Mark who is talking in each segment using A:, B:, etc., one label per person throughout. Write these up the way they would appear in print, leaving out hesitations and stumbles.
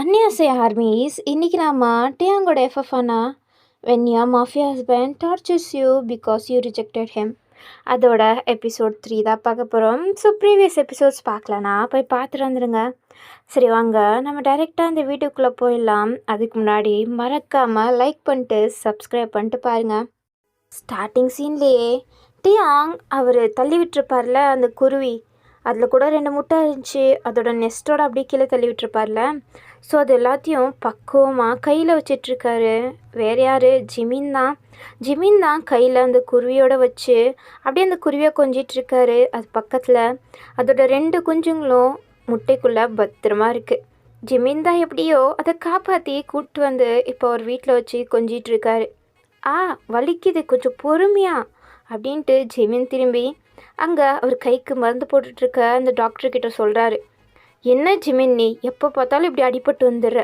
A: 안녕하세요 armies. இன்னைக்கு நாம டேங்கோட எஃப்எஃப்னா when your mafia husband tortures you because you rejected him அதோட episode 3 தான் பார்க்க போகிறோம். ஸோ ப்ரீவியஸ் எபிசோட்ஸ் பார்க்கலனா போய் பார்த்துட்டு வந்துடுங்க. சரி வாங்க நம்ம டைரெக்டாக இந்த வீடியோக்குள்ளே போயிடலாம். அதுக்கு முன்னாடி மறக்காமல் லைக் பண்ணிட்டு சப்ஸ்கிரைப் பண்ணிட்டு பாருங்கள். ஸ்டார்டிங் சீன்லேயே டியாங் அவர் தள்ளி விட்டுருப்பார்ல அந்த குருவி, அதில் கூட 2 முட்டை இருந்துச்சு, அதோட நெஸ்ட்டோட அப்படியே கீழே தள்ளி விட்டுருப்பார்ல. ஸோ அது எல்லாத்தையும் பக்குவமாக கையில் வச்சிட்ருக்காரு. வேறு யார்? ஜிமின் தான் கையில் அந்த குருவியோட வச்சு அப்படியே அந்த குருவியை கொஞ்சிட்ருக்காரு. அது பக்கத்தில் அதோட 2 குஞ்சுங்களும் முட்டைக்குள்ளே பத்திரமா இருக்குது. ஜிமின் தான் எப்படியோ அதை காப்பாற்றி கூப்பிட்டு வந்து இப்போ அவர் வீட்டில் வச்சு கொஞ்சிட்ருக்காரு. வலிக்குது, கொஞ்சம் பொறுமையா அப்படின்ட்டு ஜிமின் திரும்பி அங்கே அவர் கைக்கு மருந்து போட்டுட்ருக்க அந்த டாக்டர்கிட்ட சொல்கிறாரு. என்ன ஜிமின், நீ எப்போ பார்த்தாலும் இப்படி அடிபட்டு வந்துடுற,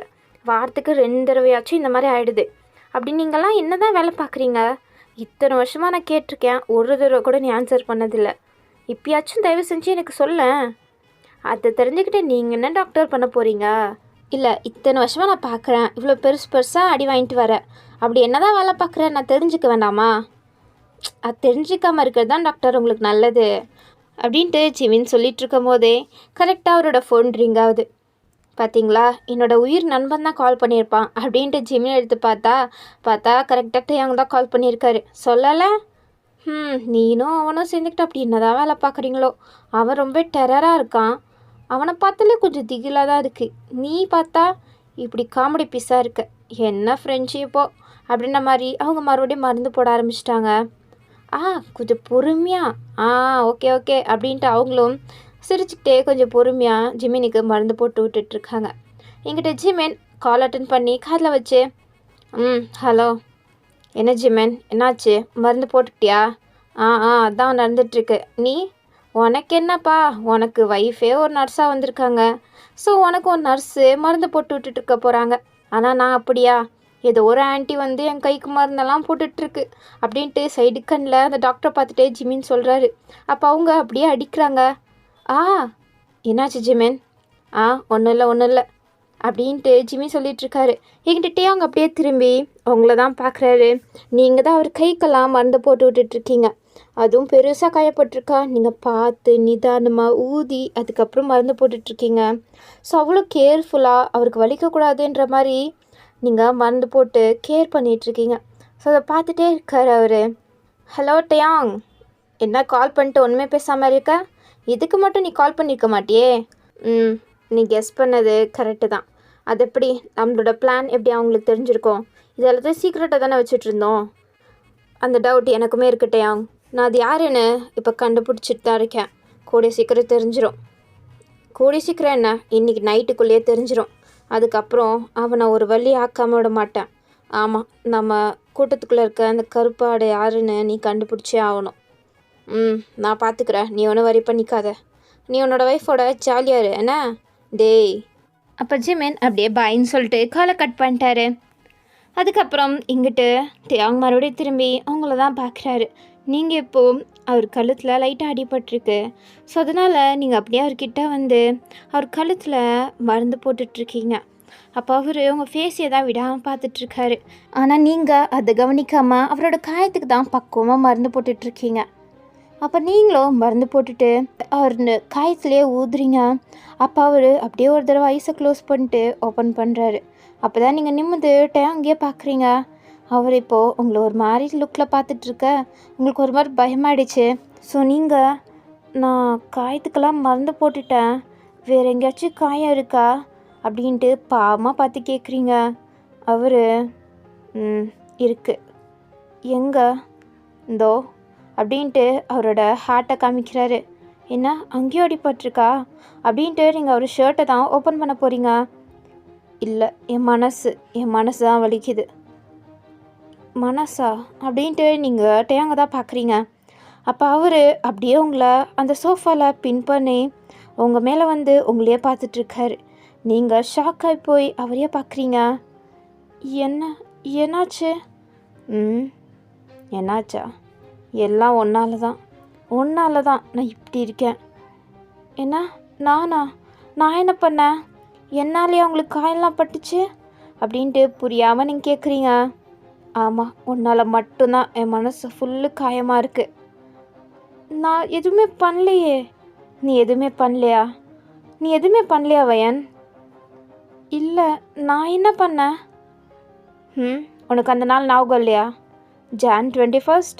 A: வாரத்துக்கு 2 தடவையாச்சும் இந்த மாதிரி ஆகிடுது. அப்படி நீங்கள்லாம் என்ன தான் வேலை பார்க்குறீங்க? இத்தனை வருஷமாக நான் கேட்டிருக்கேன், ஒரு தடவை கூட நீ ஆன்சர் பண்ணதில்லை. இப்பயாச்சும் தயவு செஞ்சு எனக்கு சொல்ல. அதை தெரிஞ்சுக்கிட்டு நீங்கள் என்ன டாக்டர் பண்ண போகிறீங்க? இல்லை, இத்தனை வருஷமாக நான் பார்க்குறேன், இவ்வளோ பெருசாக அடி வாங்கிட்டு வர, அப்படி என்ன தான் வேலை பார்க்குறேன் நான் தெரிஞ்சுக்க வேண்டாமா? அது தெரிஞ்சிக்காமல் இருக்கிறது தான் டாக்டர் உங்களுக்கு நல்லது அப்படின்ட்டு ஜிமின் சொல்லிட்டு இருக்கும் போதே கரெக்டாக அவரோட ஃபோன் ரிங் ஆகுது. பார்த்தீங்களா, என்னோட உயிர் நண்பன் தான் கால் பண்ணியிருப்பான் அப்படின்ட்டு ஜிமின் எடுத்து பார்த்தா கரெக்டாக டேயாங் தான் கால் பண்ணியிருக்காரு. சொல்லலை? நீனும் அவனும் சேர்ந்துக்கிட்டு அப்படி என்னதான் வேலை பார்க்குறீங்களோ. அவன் ரொம்ப டெரராக இருக்கான், அவனை பார்த்தாலே கொஞ்சம் திகிலாக தான் இருக்குது. நீ பார்த்தா இப்படி காமெடி பீஸாக இருக்க. என்ன ஃப்ரெண்ட்ஷிப்போ அப்படின்ற மாதிரி அவங்க மறுபடியும் மருந்து போட ஆரம்பிச்சிட்டாங்க. கொஞ்சம் பொறுமையா, ஓகே அப்படின்ட்டு அவங்களும் சிரிச்சுக்கிட்டே கொஞ்சம் பொறுமையாக ஜிமினுக்கு மருந்து போட்டு விட்டுட்ருக்காங்க. என்கிட்ட ஜிமின் கால் அட்டன் பண்ணி காதில் வச்சு, ஹலோ, என்ன ஜிமின், என்னாச்சு, மருந்து போட்டுக்கிட்டியா? அதான் நடந்துட்டுருக்கு. நீ உனக்கு என்னப்பா, உனக்கு ஒய்ஃபே ஒரு நர்ஸாக வந்திருக்காங்க. ஸோ உனக்கு ஒரு நர்ஸு மருந்து போட்டு விட்டுட்ருக்க போகிறாங்க. ஆனால் நான் அப்படியா? ஏதோ ஒரு ஆன்ட்டி வந்து என் கைக்கு மருந்தெல்லாம் போட்டுட்ருக்கு அப்படின்ட்டு சைடு கண்ணில் அந்த டாக்டரை பார்த்துட்டே ஜிமின் சொல்கிறாரு. அப்போ அவங்க அப்படியே அடிக்கிறாங்க. என்னாச்சு ஜிமின்? ஒன்றும் இல்லை அப்படின்ட்டு ஜிமின் சொல்லிகிட்ருக்காரு. என்கிட்டே அவங்க அப்படியே திரும்பி அவங்கள தான் பார்க்குறாரு. நீங்கள் தான் அவர் கைக்கெல்லாம் மருந்து போட்டு விட்டுட்ருக்கீங்க, அதுவும் பெருசாக காயப்பட்டிருக்கா. நீங்கள் பார்த்து நிதானமாக ஊதி அதுக்கப்புறம் மருந்து போட்டுட்ருக்கீங்க. ஸோ அவ்வளோ கேர்ஃபுல்லாக அவருக்கு வலிக்கக்கூடாதுன்ற மாதிரி நீங்கள் மருந்து போட்டு கேர் பண்ணிகிட்ருக்கீங்க. ஸோ அதை பார்த்துட்டே இருக்கார் அவர். ஹலோ டயாங், என்ன கால் பண்ணிட்டு ஒன்றுமே பேசாமல் இருக்க? இதுக்கு மட்டும் நீ கால் பண்ணியிருக்க மாட்டியே? நீ கெஸ் பண்ணது கரெக்டு தான். அது எப்படி நம்மளோட பிளான் எப்படி அவங்களுக்கு தெரிஞ்சிருக்கோம்? இதெல்லாத்தையும் சீக்ரெட்டாக தானே வச்சுட்ருந்தோம். அந்த டவுட் எனக்குமே இருக்கு டயாங். நான் அது யாருன்னு இப்போ கண்டுபிடிச்சிட்டு தான் இருக்கேன். கூடிய சீக்கிரம் தெரிஞ்சிடும். கூடிய சீக்கிரம் என்ன, இன்றைக்கி நைட்டுக்குள்ளேயே தெரிஞ்சிடும். அதுக்கப்புறம் அவனை ஒரு வழி ஆக்காமல் விட மாட்டேன். ஆமாம், நம்ம கூட்டத்துக்குள்ளே இருக்க அந்த கருப்பாடு யாருன்னு நீ கண்டுபிடிச்சே ஆகணும். நான் பார்த்துக்கிறேன், நீ ஒன்றும் வரி பண்ணிக்காத. நீ உன்னோட ஒய்ஃபோட ஜாலியாரு என்ன டேய். அப்போ ஜிமின் அப்படியே பாயின்னு சொல்லிட்டு காலை கட் பண்ணிட்டாரு. அதுக்கப்புறம் இங்கிட்டு தியாங் மறுபடியும் திரும்பி அவங்கள தான் பார்க்குறாரு. நீங்கள் இப்போது அவர் கழுத்தில் லைட்டாக அடிபட்டிருக்கு. ஸோ அதனால் நீங்கள் அப்படியே அவர்கிட்ட வந்து அவர் கழுத்தில் மருந்து போட்டுட்ருக்கீங்க. அப்போ அவர் உங்கள் ஃபேஸையை தான் விடாமல் பார்த்துட்ருக்காரு. ஆனால் நீங்கள் அதை கவனிக்காமல் அவரோட காயத்துக்கு தான் பக்குவமாக மருந்து போட்டுட்ருக்கீங்க. அப்போ நீங்களும் மருந்து போட்டுட்டு அவர் காயத்துலேயே ஊதுறீங்க. அப்போ அவர் அப்படியே ஒரு தடவை ஐஸை க்ளோஸ் பண்ணிட்டு ஓப்பன் பண்ணுறாரு. அப்போ தான் நீங்கள் நிம்மதி அங்கேயே பார்க்குறீங்க. அவர் இப்போது உங்களை ஒரு மாதிரி லுக்கில் பார்த்துட்ருக்க உங்களுக்கு ஒரு மாதிரி பயமாயிடுச்சு. ஸோ நீங்கள், நான் காயத்துக்கெல்லாம் மருந்து போட்டுட்டேன், வேறு எங்கேயாச்சும் காயம் இருக்கா அப்படின்ட்டு பாவமாக பார்த்து கேட்குறீங்க. அவர் இருக்கு. எங்கே? இந்தோ அப்படின்ட்டு அவரோட ஹார்ட்டை காமிக்கிறாரு. என்ன, அங்கேயும் அடிபட்டிருக்கா அப்படின்ட்டு நீங்கள் அவர் ஷர்ட்டை தான் ஓப்பன் பண்ண போகிறீங்க. இல்லை, என் மனசு தான் வலிக்குது. மனசா அப்படின்ட்டு நீங்கள் டேயாங்க தான் பார்க்குறீங்க. அப்போ அவர் அப்படியே உங்களை அந்த சோஃபாவில் பின் பண்ணி உங்கள் மேலே வந்து உங்களையே பார்த்துட்ருக்காரு. நீங்கள் ஷாக்காகி போய் அவரையே பார்க்குறீங்க. என்னாச்சு? என்னாச்சா? எல்லாம் ஒன்றால தான் நான் இப்படி இருக்கேன். என்ன, நான் என்ன பண்ணேன்? என்னாலேயே உங்களுக்கு காயெல்லாம் பட்டுச்சு அப்படின்ட்டு புரியாமல் நீங்கள் கேட்குறீங்க. ஆமாம், உன்னால் மட்டும்தான் என் மனசு ஃபுல்லு காயமாக இருக்குது. நான் எதுவுமே பண்ணலையே. நீ எதுவுமே பண்ணலையா? நீ எதுவுமே பண்ணலையா வயன்? இல்லை, நான் என்ன பண்ணேன்? உனக்கு அந்த நாள் ஞாபகம் இல்லையா? Jan 21st.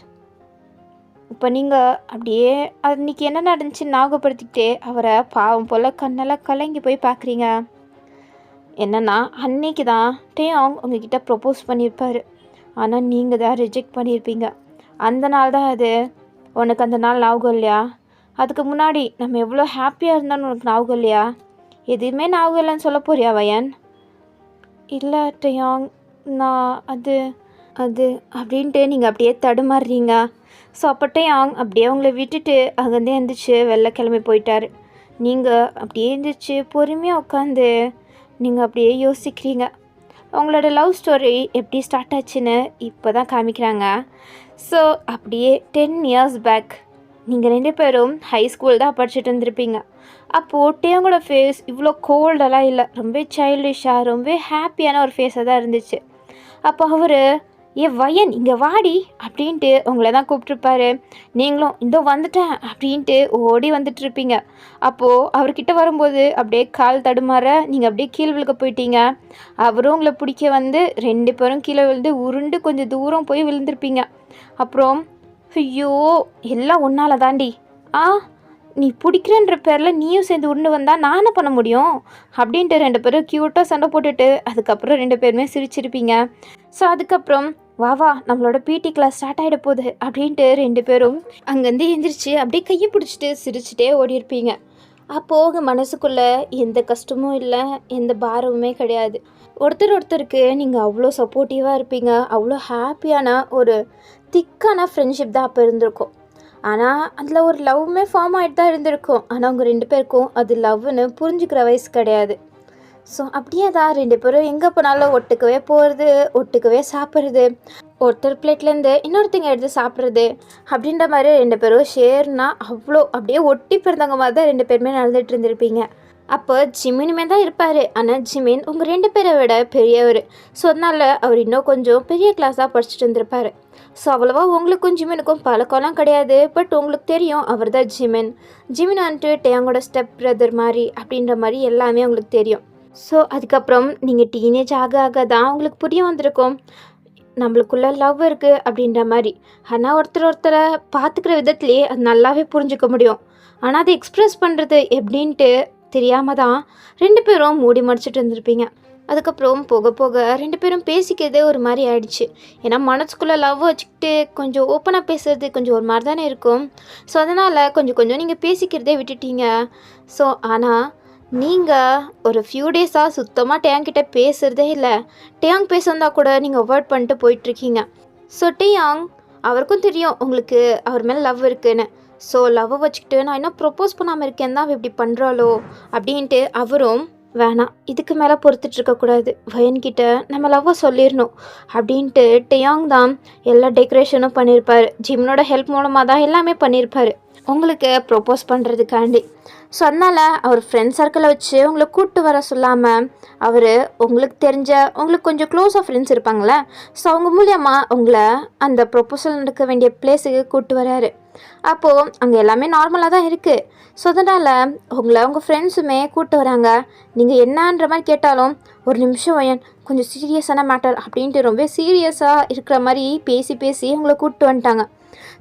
A: இப்போ நீங்கள் அப்படியே அன்றைக்கி என்ன நடந்துச்சுன்னு ஞாபகப்படுத்திக்கிட்டே அவரை பாவம் போல் கண்ணெல்லாம் கலங்கி போய் பார்க்குறீங்க. என்னென்னா அன்னைக்கு தான் டேயாங் உங்ககிட்ட ப்ரொப்போஸ் பண்ணியிருப்பார். ஆனால் நீங்கள் தான் ரிஜெக்ட் பண்ணியிருப்பீங்க. அந்த நாள் தான் அது. உனக்கு அந்த நாள் ஞாபகம் இல்லையா? அதுக்கு முன்னாடி நம்ம எவ்வளோ ஹாப்பியாக இருந்தோன்னு உனக்கு ஞாபகம் இல்லையா? எதுவுமே ஞாபகம் இல்லைன்னு சொல்ல போறியா வயன்? இல்லை டேயாங், நான் அது அப்படின்ட்டு நீங்கள் அப்படியே தடுமாறுறீங்க. ஸோ அப்போ டேயாங் அப்படியே உங்களை விட்டுட்டு அங்கேருந்தே எழுந்திரிச்சு வெளில கிளம்பி போயிட்டார். நீங்கள் அப்படியே எழுந்திரிச்சு பொறுமையாக உட்காந்து நீங்கள் அப்படியே யோசிக்கிறீங்க. உங்களோட லவ் ஸ்டோரி எப்படி ஸ்டார்ட் ஆச்சுன்னு இப்போ தான் காமிக்கிறாங்க. ஸோ அப்படியே 10 years பேக் நீங்கள் 2 பேரும் ஹை ஸ்கூல் தான் படிச்சுட்டு இருந்திருப்பீங்க. அப்போது டேயாங்கோட ஃபேஸ் இவ்வளோ கோல்டெல்லாம் இல்லை, ரொம்ப சைல்டிஷாக ரொம்ப ஹாப்பியான ஒரு ஃபேஸாக தான் இருந்துச்சு. அப்போ அவர் வயன் இங்கே வாடி அப்படின்ட்டு உங்களை தான் கூப்பிட்ருப்பாரு. நீங்களும் இதோ வந்துட்டேன் அப்படின்ட்டு ஓடி வந்துட்டுருப்பீங்க. அப்போது அவர்கிட்ட வரும்போது அப்படியே கால் தடுமாற நீங்கள் அப்படியே கீழே விழுக்க போயிட்டீங்க. அவரும் உங்களை பிடிக்க வந்து 2 பேரும் கீழே விழுந்து உருண்டு கொஞ்சம் தூரம் போய் விழுந்திருப்பீங்க. அப்புறம் ஐயோ எல்லாம் ஒன்றால தாண்டி, நீ பிடிக்கிறன்ற பேரில் நீயும் சேர்ந்து உருண்டு வந்தால் நான் என்ன பண்ண முடியும் அப்படின்ட்டு 2 பேரும் க்யூட்டாக சண்டை போட்டுட்டு அதுக்கப்புறம் 2 பேருமே சிரிச்சிருப்பீங்க. ஸோ அதுக்கப்புறம் வா நம்மளோட பிடி கிளாஸ் ஸ்டார்ட் ஆகிட போகுது அப்படின்ட்டு 2 பேரும் அங்கேருந்து எழுந்திரிச்சு அப்படியே கையை பிடிச்சிட்டு சிரிச்சிட்டே ஓடிருப்பீங்க. அப்போது உங்கள் மனசுக்குள்ளே எந்த கஷ்டமும் இல்லை, எந்த பாரமுமே கிடையாது. ஒருத்தருக்கு நீங்கள் அவ்வளோ சப்போர்ட்டிவாக இருப்பீங்க. அவ்வளோ ஹாப்பியான ஒரு திக்கான ஃப்ரெண்ட்ஷிப் தான் அப்போ இருந்திருக்கும். ஆனால் அதில் ஒரு லவ்வுமே ஃபார்ம் ஆகிட்டு தான் இருந்திருக்கும். ஆனால் அவங்க 2 பேருக்கும் அது லவ்னு புரிஞ்சுக்கிற வயசு கிடையாது. ஸோ அப்படியே தான் 2 பேரும் எங்கே போனாலும் ஒட்டுக்கவே போகிறது, ஒட்டுக்கவே சாப்பிட்றது, ஒருத்தர் பிளேட்லேருந்து இன்னொருத்தங்க எடுத்து சாப்பிட்றது அப்படின்ற மாதிரி 2 பேரும் ஷேர்னா அவ்வளோ அப்படியே ஒட்டி பிறந்தவங்க மாதிரி தான் 2 பேருமே நடந்துகிட்டு இருந்திருப்பீங்க. அப்போ ஜிமினுமே தான் இருப்பார். ஆனால் ஜிமின் உங்கள் 2 பேரை விட பெரியவர். ஸோ அதனால் அவர் இன்னும் கொஞ்சம் பெரிய கிளாஸாக படிச்சுட்டு இருந்திருப்பார். ஸோ அவ்வளோவா உங்களுக்கும் ஜிமினுக்கும் பழக்கம்லாம் கிடையாது. பட் உங்களுக்கு தெரியும் அவர் தான் ஜிமின் வந்துட்டு டேயாங்கோட ஸ்டெப் பிரதர் மாதிரி அப்படின்ற மாதிரி எல்லாமே உங்களுக்கு தெரியும். ஸோ அதுக்கப்புறம் நீங்கள் டீனேஜ் ஆக தான் உங்களுக்கு புரிய வந்திருக்கும் நம்மளுக்குள்ளே லவ் இருக்குது அப்படின்ற மாதிரி. ஆனால் ஒருத்தரை பார்த்துக்கிற விதத்துலேயே அது நல்லாவே புரிஞ்சுக்க முடியும். ஆனால் அதை எக்ஸ்ப்ரெஸ் பண்ணுறது எப்படின்ட்டு தெரியாமல் தான் 2 பேரும் மூடி மடிச்சிட்டு இருந்திருப்பீங்க. அதுக்கப்புறம் போக 2 பேரும் பேசிக்கிறதே ஒரு மாதிரி ஆயிடுச்சு. ஏன்னா மனசுக்குள்ளே லவ் வச்சுக்கிட்டு கொஞ்சம் ஓப்பனாக பேசுறது கொஞ்சம் ஒரு மாதிரி தானே இருக்கும். ஸோ அதனால் கொஞ்சம் நீங்கள் பேசிக்கிறதே விட்டுட்டீங்க. ஸோ ஆனால் நீங்கள் ஒரு ஃபியூ டேஸாக சுத்தமாக டேயாங்கிட்ட பேசுகிறதே இல்லை. டேயாங் பேசுந்தா கூட நீங்கள் அவாய்ட் பண்ணிட்டு போயிட்டுருக்கீங்க. ஸோ டேயாங் அவருக்கும் தெரியும் உங்களுக்கு அவர் மேலே லவ் இருக்குன்னு. ஸோ லவ்வை வச்சுக்கிட்டு நான் இன்னும் ப்ரொப்போஸ் பண்ணாமல் இருக்கேன் தான் அவள் இப்படி பண்ணுறாளோ அப்படின்ட்டு அவரும் வேணாம் இதுக்கு மேலே பொறுத்துட்ருக்கக்கூடாது, வயன்கிட்ட நம்ம லவ்வை சொல்லிடணும் அப்படின்ட்டு டேயாங் தான் எல்லா டெக்கரேஷனும் பண்ணியிருப்பார். ஜிம்னோட ஹெல்ப் மூலமாக தான் எல்லாமே பண்ணியிருப்பார் உங்களுக்கு ப்ரொப்போஸ் பண்ணுறதுக்காண்டி. ஸோ அதனால் அவர் ஃப்ரெண்ட் சர்க்கிளை வச்சு உங்களை கூப்பிட்டு வர சொல்லாமல் அவர் உங்களுக்கு தெரிஞ்ச உங்களுக்கு கொஞ்சம் க்ளோஸாக ஃப்ரெண்ட்ஸ் இருப்பாங்களே, ஸோ அவங்க மூலியமாக உங்களை அந்த ப்ரொப்போசல் நடக்க வேண்டிய பிளேஸுக்கு கூப்பிட்டு வராரு. அப்போது அங்கே எல்லாமே நார்மலாக தான் இருக்குது. ஸோ அதனால் உங்கள் ஃப்ரெண்ட்ஸுமே கூப்பிட்டு வராங்க. நீங்கள் என்னன்ற மாதிரி கேட்டாலும் ஒரு நிமிஷம் வயன் கொஞ்சம் சீரியஸான மேட்டர் அப்படின்ட்டு ரொம்ப சீரியஸாக இருக்கிற மாதிரி பேசி உங்களை கூப்பிட்டு வந்துட்டாங்க.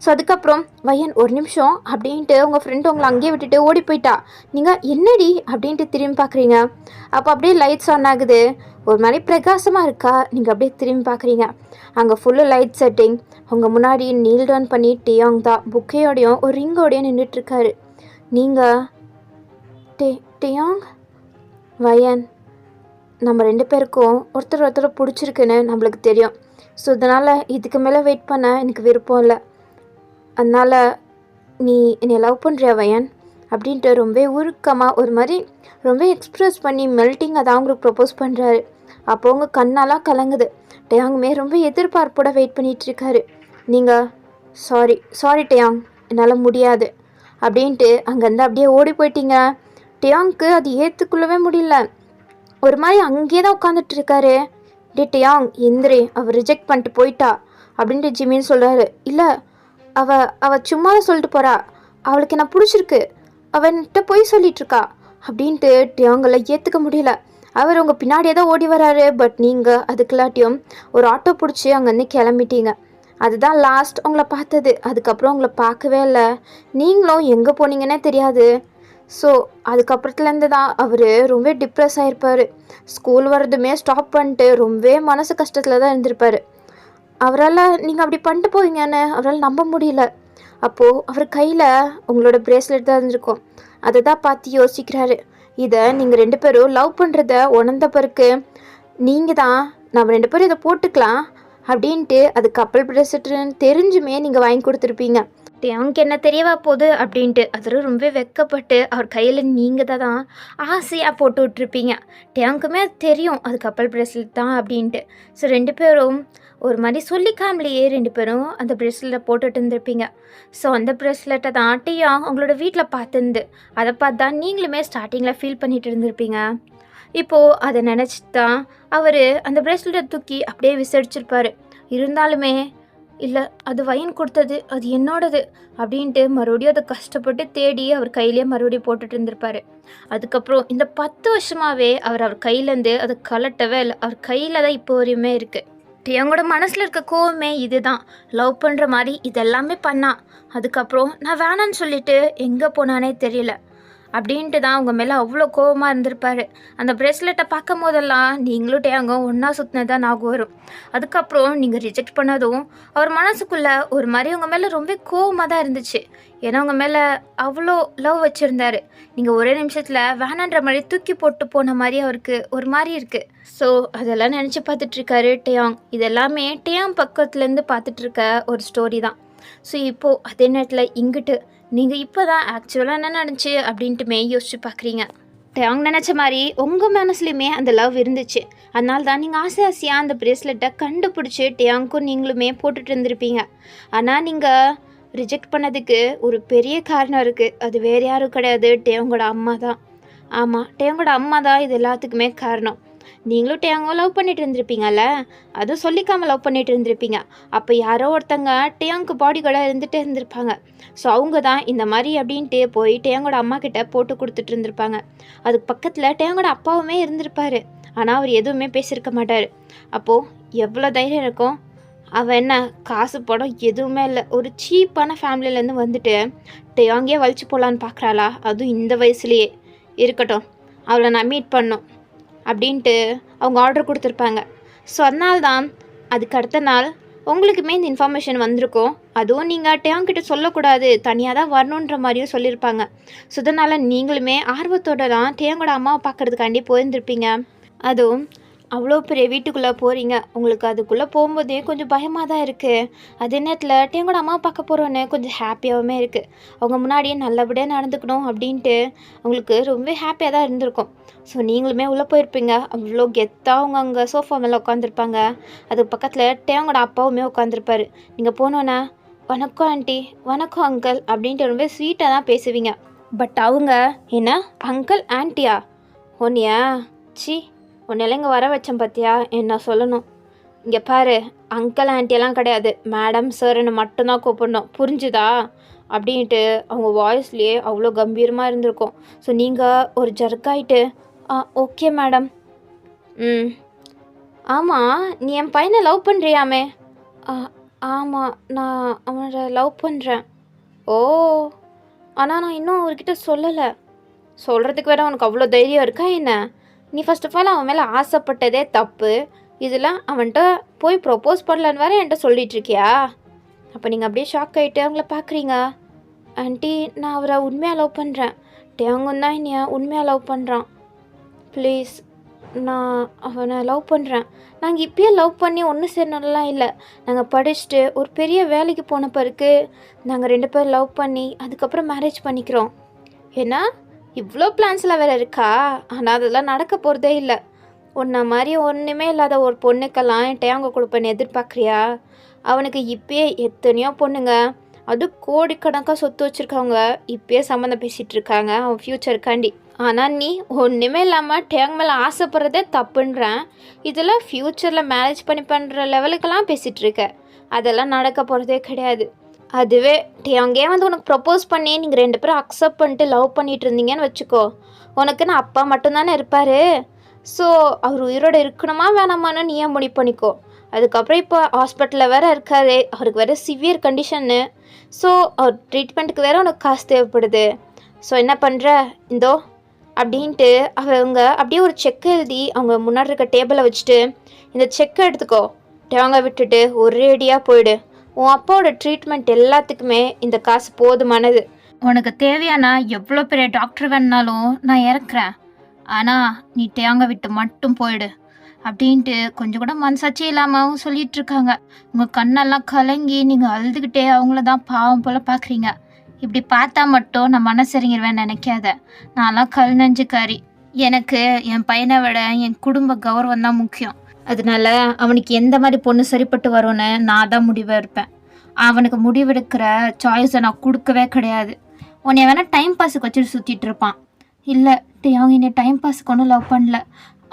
A: ஸோ அதுக்கப்புறம் வயன் ஒரு நிமிஷம் அப்படின்ட்டு உங்கள் ஃப்ரெண்டு உங்களை அங்கேயே விட்டுட்டு ஓடி போயிட்டா. நீங்கள் என்னடி அப்படின்ட்டு திரும்பி பார்க்குறீங்க. அப்போ அப்படியே லைட்ஸ் ஆன் ஆகுது, ஒரு மாதிரி பிரகாசமாக இருக்கா. நீங்கள் அப்படியே திரும்பி பார்க்குறீங்க, அங்கே ஃபுல்லு லைட் செட்டிங். உங்கள் முன்னாடி நீல் டவுன் பண்ணி டேயாங் தான் புக்கையோடையும் ஒரு ரிங்கோடையும் நின்றுட்டுருக்காரு. நீங்கள் டேயாங் வயன் நம்ம 2 பேருக்கும் ஒருத்தர் பிடிச்சிருக்குன்னு நம்மளுக்கு தெரியும். ஸோ இதனால் இதுக்கு மேலே வெயிட் பண்ண எனக்கு விருப்பம் இல்லை. அதனால் நீ என்னை லவ் பண்ணுறியா வயன் அப்படின்ட்டு ரொம்ப உருக்கமாக ஒரு மாதிரி ரொம்ப எக்ஸ்ப்ரெஸ் பண்ணி மெல்ட்டிங்காக தான் அவங்களுக்கு ப்ரப்போஸ் பண்ணுறாரு. அப்போ உங்கள் கண்ணெல்லாம் கலங்குது. டேயாங்குமே ரொம்ப எதிர்பார்ப்போட வெயிட் பண்ணிகிட்ருக்காரு. நீங்கள் சாரி டேயாங் என்னால் முடியாது அப்படின்ட்டு அங்கேருந்து அப்படியே ஓடி போயிட்டீங்க. டேயாங்க்கு அது ஏற்றுக்கொள்ளவே முடியல. ஒரு மாதிரி அங்கேயே தான் உட்காந்துட்டு இருக்காரு. டே டேயாங் எந்திரி, அவள் ரிஜெக்ட் பண்ணிட்டு போயிட்டா அப்படின்ட்டு ஜிமின்னு சொல்கிறாரு. இல்லை, அவ சும்மா தான் சொல்லிட்டு போகிறா, அவளுக்கு என்ன பிடிச்சிருக்கு, அவன்கிட்ட போய் சொல்லிட்டு இருக்கா அப்படின்ட்டு டேயாங்கெல்லாம் ஏற்றுக்க முடியல. அவர் உங்கள் பின்னாடியே தான் ஓடி வராரு. பட் நீங்கள் அதுக்குள்ளாட்டியும் ஒரு ஆட்டோ பிடிச்சி அங்கேருந்து கிளம்பிட்டீங்க. அதுதான் லாஸ்ட் உங்களை பார்த்தது. அதுக்கப்புறம் உங்களை பார்க்கவே இல்லை. நீங்களும் எங்கே போனீங்கன்னே தெரியாது. ஸோ அதுக்கப்புறத்துலேருந்து தான் அவர் ரொம்ப டிப்ரெஸ் ஆகிருப்பார். ஸ்கூல் வர்றதுமே ஸ்டாப் பண்ணிட்டு ரொம்ப மனசு கஷ்டத்தில் தான் இருந்திருப்பார். அவரால் நீங்கள் அப்படி பண்ணிட்டு போவீங்கன்னு அவரால் நம்ப முடியல. அப்போது அவர் கையில் உங்களோட பிரேஸ்லெட் தான் இருந்திருக்கும். அதை தான் பார்த்து யோசிக்கிறாரு. இதை நீங்கள் 2 பேரும் லவ் பண்ணுறத உணர்ந்த பிறகு நீங்கள் தான் நம்ம 2 பேரும் இதை போட்டுக்கலாம் அப்படின்ட்டு அது கப்பல் பிரேஸ்லெட்டுன்னு தெரிஞ்சுமே நீங்கள் வாங்கி கொடுத்துருப்பீங்க. டேயாங்க்கு என்ன தெரியவா போகுது அப்படின்ட்டு அதில் ரொம்ப வெக்கப்பட்டு அவர் கையில் நீங்கள் தான் ஆசையாக போட்டு விட்ருப்பீங்க. டேயாங்க்குமே அது தெரியும் அது கப்பல் பிரேஸ்லெட் தான் அப்படின்ட்டு. ஸோ 2 பேரும் ஒரு மாதிரி சொல்லிக்காமலேயே 2 பேரும் அந்த பிரேஸ்லெட்டை போட்டுட்டு இருந்திருப்பீங்க. ஸோ அந்த பிரேஸ்லெட்டை தான் டேயாங் உங்களோட வீட்டில் பார்த்துருந்து அதை பார்த்து தான் நீங்களுமே ஸ்டார்டிங்கில் ஃபீல் பண்ணிட்டு இருந்திருப்பீங்க. இப்போது அதை நினச்சி தான் அவர் அந்த பிரேஸ்லெட்டை தூக்கி அப்படியே விசாரிச்சிருப்பார். இருந்தாலுமே இல்லை, அது வயன் கொடுத்தது, அது என்னோடது அப்படின்ட்டு மறுபடியும் அதை கஷ்டப்பட்டு தேடி அவர் கையிலே மறுபடியும் போட்டுட்டு இருந்திருப்பார். அதுக்கப்புறம் இந்த 10 வருஷமாகவே அவர் கையிலேருந்து அதை கலட்டவே இல்லை. அவர் கையில் தான் இப்போ வரையுமே இருக்குது. டேயாங்கோட மனசில் இருக்க கோவமே இதுதான். லவ் பண்ணுற மாதிரி இதெல்லாமே பண்ணா, அதுக்கப்புறம் நான் வேணான்னு சொல்லிட்டு எங்கே போனானே தெரியல அப்படின்ட்டு தான் அவங்க மேலே அவ்வளோ கோவமாக இருந்திருப்பார். அந்த பிரேஸ்லெட்டை பார்க்கும் போதெல்லாம் நீங்களும் டேயாங்கும் ஒன்றா சுற்றினதான் ஞாபகம் வரும். அதுக்கப்புறம் நீங்கள் ரிஜெக்ட் பண்ணதும் அவர் மனசுக்குள்ளே ஒரு மாதிரி உங்கள் மேலே ரொம்ப கோவமாக தான் இருந்துச்சு. ஏன்னா உங்கள் மேலே அவ்வளோ லவ் வச்சுருந்தார். நீங்கள் ஒரே நிமிஷத்தில் வேணான்ற மாதிரி தூக்கி போட்டு போன மாதிரி அவருக்கு ஒரு மாதிரி இருக்குது. ஸோ அதெல்லாம் நினச்சி பார்த்துட்ருக்காரு டேயாங். இதெல்லாமே டேயாங் பக்கத்துலேருந்து பார்த்துட்ருக்க ஒரு ஸ்டோரி தான். ஸோ இப்போது அதே நேரத்தில் இங்கிட்டு நீங்கள் இப்போ தான் ஆக்சுவலாக என்ன நடந்துச்சு அப்படின்ட்டுமே யோசிச்சு பார்க்குறீங்க. டேயாங் நினச்ச மாதிரி உங்கள் மனசுலையுமே அந்த லவ் இருந்துச்சு. அதனால தான் நீங்கள் ஆசையாக அந்த பிரேஸ்லெட்டை கண்டுபிடிச்சி டேயாங்க்கும் நீங்களுமே போட்டுட்டு இருந்திருப்பீங்க. ஆனால் நீங்கள் ரிஜெக்ட் பண்ணதுக்கு ஒரு பெரிய காரணம் இருக்குது. அது வேறு யாரும் கிடையாது, டேயாங்கோட அம்மா தான். ஆமாம், டேயாங்கோட அம்மா தான் இது எல்லாத்துக்குமே காரணம். நீங்களும் டேயாங்கோ லவ் பண்ணிட்டு இருந்திருப்பீங்கல்ல, அதுவும் சொல்லிக்காமல் லவ் பண்ணிட்டு இருந்திருப்பீங்க. அப்போ யாரோ ஒருத்தங்க டேயாங்க்கு பாடி கார்டாக இருந்துகிட்டே இருந்திருப்பாங்க. ஸோ அவங்க தான் இந்த மாதிரி அப்படின்ட்டு போய் டேயாங்கோட அம்மா கிட்ட போட்டு கொடுத்துட்டு இருந்திருப்பாங்க. அதுக்கு பக்கத்தில் டேயாங்கோட அப்பாவுமே இருந்திருப்பார். ஆனால் அவர் எதுவுமே பேசியிருக்க மாட்டார். அப்போது எவ்வளோ தைரியம் இருக்கும். அவள் என்ன காசு படம் எதுவுமே இல்லை, ஒரு சீப்பான ஃபேமிலியிலேருந்து வந்துட்டு டேயாங்கே வலிச்சு போகலான்னு பார்க்குறாளா? அதுவும் இந்த வயசுலேயே. இருக்கட்டும், அவளை நான் மீட் பண்ணோம் அப்படின்ட்டு அவங்க ஆர்டர் கொடுத்துருப்பாங்க. ஸோ அதனால்தான் அதுக்கு அடுத்த நாள் உங்களுக்குமே இந்த இன்ஃபர்மேஷன் வந்திருக்கும். அதுவும் நீங்கள் டேயாங்கிட்ட சொல்லக்கூடாது, தனியாக தான் வரணுன்ற மாதிரியும் சொல்லியிருப்பாங்க. ஸோ அதனால் நீங்களுமே ஆர்வத்தோடு தான் டேயாங்கோட அம்மாவை பார்க்குறதுக்காண்டி போயிருந்திருப்பீங்க. அதுவும் அவ்வளோ பெரிய வீட்டுக்குள்ளே போகிறீங்க. உங்களுக்கு அதுக்குள்ளே போகும்போதே கொஞ்சம் பயமாக தான் இருக்குது. அதே நேரத்தில் டேயாங்கோட அம்மாவை பார்க்க போகிறோன்னு கொஞ்சம் ஹாப்பியாகவுமே இருக்குது. அவங்க முன்னாடியே நல்லபடியாக நடந்துக்கணும் அப்படின்ட்டு உங்களுக்கு ரொம்ப ஹாப்பியாக தான் இருந்திருக்கும். ஸோ நீங்களுமே உள்ளே போயிருப்பீங்க. அவ்வளோ கெத்தாக அவங்க அங்கே சோஃபா மேலே உட்காந்துருப்பாங்க. அதுக்கு பக்கத்தில் டேயாங்கோட அப்பாவுமே உட்காந்துருப்பாரு. நீங்கள் போனோன்னே வணக்கம் ஆண்டி, வணக்கம் அங்கிள் அப்படின்ட்டு ரொம்ப ஸ்வீட்டாக தான் பேசுவீங்க. பட் அவங்க என்ன அங்கிள் ஆண்டியா ஒன்னியா சி உன்னெல்லாம் இங்கே வர வச்சேன் பார்த்தியா, என்ன சொல்லணும். இங்கே பாரு, அங்கிள் ஆண்டியெல்லாம் கிடையாது, மேடம் சார்ன்னு மட்டும்தான் கூப்பிடணும், புரிஞ்சுதா அப்படின்ட்டு அவங்க வாய்ஸ்லேயே அவ்வளோ கம்பீரமாக இருந்திருக்கும். ஸோ நீங்கள் ஒரு ஜர்க்காயிட்டு ஓகே மேடம். ஆமாம், நீ என் பையனை லவ் பண்ணுறியாமே? ஆமாம், நான் அவனை லவ் பண்ணுறேன். ஓ, ஆனால் நான் இன்னும் அவர்கிட்ட சொல்லலை. சொல்கிறதுக்கு வேற உனக்கு அவ்வளோ தைரியம் இருக்கா என்ன? நீ ஃபர்ஸ்ட் ஆஃப் ஆல் அவன் மேலே ஆசைப்பட்டதே தப்பு. இதில் அவன்கிட்ட போய் ப்ரொப்போஸ் பண்ணலான்னு வேறு என்கிட்ட சொல்லிகிட்ருக்கியா? அப்போ நீங்கள் அப்படியே ஷாக் ஆகிட்டு அவங்கள பார்க்குறீங்க. ஆண்டி, நான் அவரை உண்மையாக லவ் பண்ணுறேன். டேயாங்கும் தான் என்னைய உண்மையாக லவ் பண்ணுறான். ப்ளீஸ், நான் அவனை லவ் பண்ணுறேன். நாங்கள் இப்பயே லவ் பண்ணி ஒன்று சேரணும்லாம் இல்லை. நாங்கள் படிச்சுட்டு ஒரு பெரிய வேலைக்கு போன பிறகு நாங்கள் 2 பேரும் லவ் பண்ணி அதுக்கப்புறம் மேரேஜ் பண்ணிக்கிறோம். ஏன்னா இவ்வளோ பிளான்ஸ்லாம் வேறு இருக்கா? ஆனால் அதெல்லாம் நடக்க போகிறதே இல்லை. உன்ன மாதிரி ஒன்றுமே இல்லாத ஒரு பொண்ணுக்கெல்லாம் டேயாங்கோ கொடுப்பேன்னு எதிர்பார்க்குறியா? அவனுக்கு இப்பயே எத்தனையோ பொண்ணுங்க, அது கோடிக்கணக்காக சொத்து வச்சுருக்கவங்க இப்பயே சம்மந்தம் பேசிகிட்டு இருக்காங்க அவன் ஃப்யூச்சருக்காண்டி. ஆனால் நீ ஒன்றுமே இல்லாமல் டேங் மேலே ஆசைப்படுறதே தப்புன்றேன். இதெல்லாம் ஃப்யூச்சரில் மேரேஜ் பண்ணி பண்ணுற லெவலுக்கெல்லாம் பேசிகிட்டு இருக்க. அதெல்லாம் நடக்க போகிறதே கிடையாது. அதுவே டேங்கே வந்து உனக்கு ப்ரப்போஸ் பண்ணி நீங்கள் 2 பேரும் அக்செப்ட் பண்ணிட்டு லவ் பண்ணிட்டு இருந்தீங்கன்னு வச்சுக்கோ, உனக்குன்னு அப்பா மட்டும்தானே இருப்பார். ஸோ அவர் உயிரோடு இருக்கணுமா வேணாமான்னு நீயே முடிவு பண்ணிக்கோ. அதுக்கப்புறம் இப்போ ஹாஸ்பிட்டலில் வேறு இருக்காரு, அவருக்கு வேறு சிவியர் கண்டிஷன்னு. ஸோ அவர் ட்ரீட்மெண்ட்டுக்கு வேறு உனக்கு காசு தேவைப்படுது. ஸோ என்ன பண்ணுற, இந்தோ அப்படின்ட்டு அவங்க அப்படியே ஒரு செக் எழுதி அவங்க முன்னாடி இருக்க டேபிளை வச்சுட்டு, இந்த செக்கை எடுத்துக்கோ, டேங்க விட்டுட்டு ஒரேடியாக போயிடு. உன் அப்பாவோட ட்ரீட்மெண்ட் எல்லாத்துக்குமே இந்த காசு போதுமானது. உனக்கு தேவையானா எவ்வளோ பெரிய டாக்டர் வேணுனாலும் நான் இறக்குறேன். ஆனால் நீ டேங்க விட்டு மட்டும் போயிடு அப்படின்ட்டு கொஞ்சம் கூட மனசாட்சி இல்லாமல் சொல்லிட்டு இருக்காங்க. உங்கள் கண்ணெல்லாம் கலங்கி நீங்கள் அழுதுகிட்டே அவங்கள தான் பாவம் போல் பார்க்குறீங்க. இப்படி பார்த்தா மட்டும் நான் மனசறிஞர்வேன்னு நினைக்காத. நான்லாம் கல் நெஞ்சுக்காரி. எனக்கு என் பையனை விட என் குடும்ப கௌரவம் தான் முக்கியம். அதனால அவனுக்கு எந்த மாதிரி பொண்ணு சரிப்பட்டு வரும்னு நான் தான் முடிவு எடுப்பேன். அவனுக்கு முடிவெடுக்கிற சாய்ஸை நான் கொடுக்கவே கிடையாது. உன்னை வேணால் டைம் பாஸுக்கு வச்சுட்டு சுற்றிட்டு இருப்பான். இல்லை, அவங்க என்னை டைம் பாஸுக்கு ஒன்றும் லவ் பண்ணல,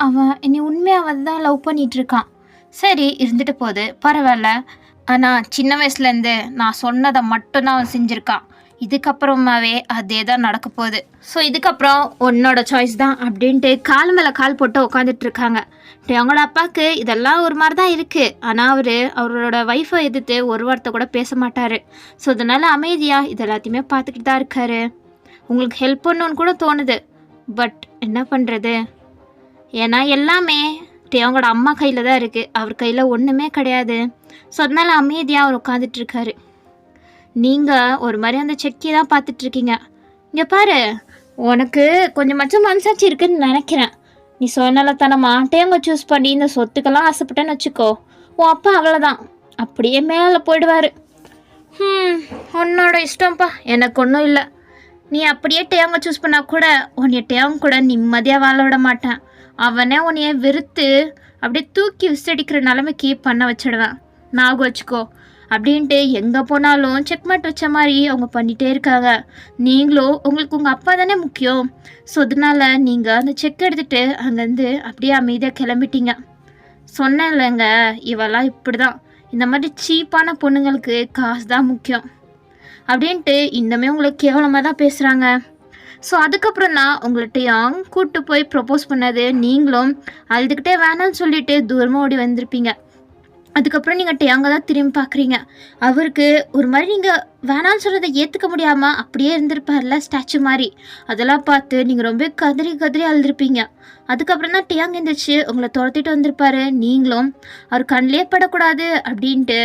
A: அவன் என்னை உண்மையாக தான் லவ் பண்ணிகிட்ருக்கான். சரி, இருந்துட்டு போகுது, பரவாயில்ல. ஆனால் சின்ன வயசுலேருந்து நான் சொன்னதை மட்டும்தான் அவன் செஞ்சுருக்கான். இதுக்கப்புறமாவே அதே தான் நடக்க போகுது. ஸோ இதுக்கப்புறம் உன்னோட சாய்ஸ் தான் அப்படின்ட்டு கால் மேலே கால் போட்டு உட்காந்துட்ருக்காங்க. அவங்களோட அப்பாவுக்கு இதெல்லாம் ஒரு மாதிரி தான் இருக்குது. ஆனால் அவரோட ஒய்ஃபை எதிர்த்து ஒரு வார்த்தை கூட பேச மாட்டார். ஸோ அதனால் அமைதியாக இது எல்லாத்தையுமே பார்த்துக்கிட்டு தான் இருக்கார். உங்களுக்கு ஹெல்ப் பண்ணணுன்னு கூட தோணுது, பட் என்ன பண்ணுறது, ஏன்னா எல்லாமே அவங்களோட அம்மா கையில் தான் இருக்குது, அவர் கையில் ஒன்றுமே கிடையாது. ஸோ அதனால் அமைதியாக அவர் உட்காந்துட்ருக்காரு. நீங்கள் ஒரு மாதிரி அந்த செக்கி தான் பார்த்துட்ருக்கீங்க. இங்கே பாரு, உனக்கு கொஞ்சமாச்சும் மனசாட்சி இருக்குதுன்னு நினைக்கிறேன். நீ சொன்னலத்தனமா டேங்க சூஸ் பண்ணி இந்த சொத்துக்கெல்லாம் ஆசைப்பட்டேன்னு வச்சுக்கோ, உன் அப்பா அவ்வளோதான், அப்படியே மேலே போயிடுவார். உன்னோட இஷ்டம்ப்பா, எனக்கு ஒன்றும் இல்லை. நீ அப்படியே டேங்க சூஸ் பண்ணால் கூட உன்னைய டேங்க கூட நிம்மதியாக வாழ விட மாட்டேன். அவனே உன்னைய வெறுத்து அப்படியே தூக்கி விசடிக்கிற நிலைமைக்கு பண்ண வச்சிடுவேன், ஞாபகம் வச்சுக்கோ அப்படின்ட்டு எங்கே போனாலும் செக்மேட் வச்ச மாதிரி அவங்க பண்ணிகிட்டே இருக்காங்க. நீங்களும் உங்களுக்கு உங்கள் அப்பா தானே முக்கியம். ஸோ அதனால நீங்கள் அந்த செக் எடுத்துகிட்டு அங்கேருந்து அப்படியே அமைதியாக கிளம்பிட்டீங்க. சொன்னேன் இல்லைங்க, இவெல்லாம் இப்படி தான், இந்த மாதிரி சீப்பான பொண்ணுங்களுக்கு காசு தான் முக்கியம் அப்படின்ட்டு இன்னமே உங்களுக்கு கேவலமாக தான் பேசுகிறாங்க. ஸோ அதுக்கப்புறம் தான் உங்கள்கிட்டையும் கூப்பிட்டு போய் ப்ரப்போஸ் பண்ணது, நீங்களும் அழுதுகிட்டே வேணான்னு சொல்லிட்டு தூரமாக ஓடி வந்திருப்பீங்க. அதுக்கப்புறம் நீங்கள் டேங்க தான் திரும்பி பார்க்குறீங்க. அவருக்கு ஒரு மாதிரி நீங்கள் வேணான்னு சொல்கிறத ஏற்றுக்க முடியாமல் அப்படியே இருந்திருப்பார்ல ஸ்டாச்சு மாதிரி. அதெல்லாம் பார்த்து நீங்கள் ரொம்ப கதறி கதறி அழுதுருப்பீங்க. அதுக்கப்புறம் தான் டேங்க எழுந்திரிச்சு உங்களை துரத்திட்டு வந்திருப்பாரு. நீங்களும் அவர் கண்ணிலே படக்கூடாது அப்படின்ட்டு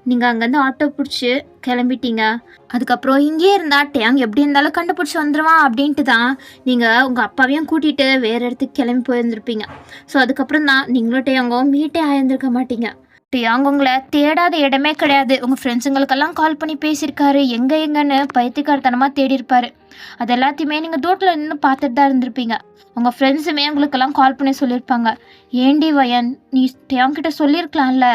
A: நீங்கள் அங்கேருந்து ஆட்டோ பிடிச்சி கிளம்பிட்டீங்க. அதுக்கப்புறம் இங்கே இருந்தால் டேங் எப்படி இருந்தாலும் கண்டுபிடிச்சி வந்துடுவான் அப்படின்ட்டு தான் நீங்கள் உங்கள் அப்பாவையும் கூட்டிகிட்டு வேறு இடத்துக்கு கிளம்பி போயிருந்துருப்பீங்க. ஸோ அதுக்கப்புறம் தான் நீங்களும் டேங்கும் மீட்டே ஆயிருந்திருக்க மாட்டீங்க. டேங் உங்களை தேடாத இடமே கிடையாது. உங்கள் ஃப்ரெண்ட்ஸுங்களுக்கெல்லாம் கால் பண்ணி பேசியிருக்காரு, எங்கன்னு பைத்தியக்காரத்தனமாக தேடி இருப்பார். அது எல்லாத்தையுமே நீங்கள் தூரத்தில் நின்று பார்த்துட்டு தான் இருந்திருப்பீங்க. உங்கள் ஃப்ரெண்ட்ஸுமே உங்களுக்கெல்லாம் கால் பண்ணி சொல்லியிருப்பாங்க, ஏண்டி வயன் நீ டேங் கிட்ட சொல்லியிருக்கலாம்ல.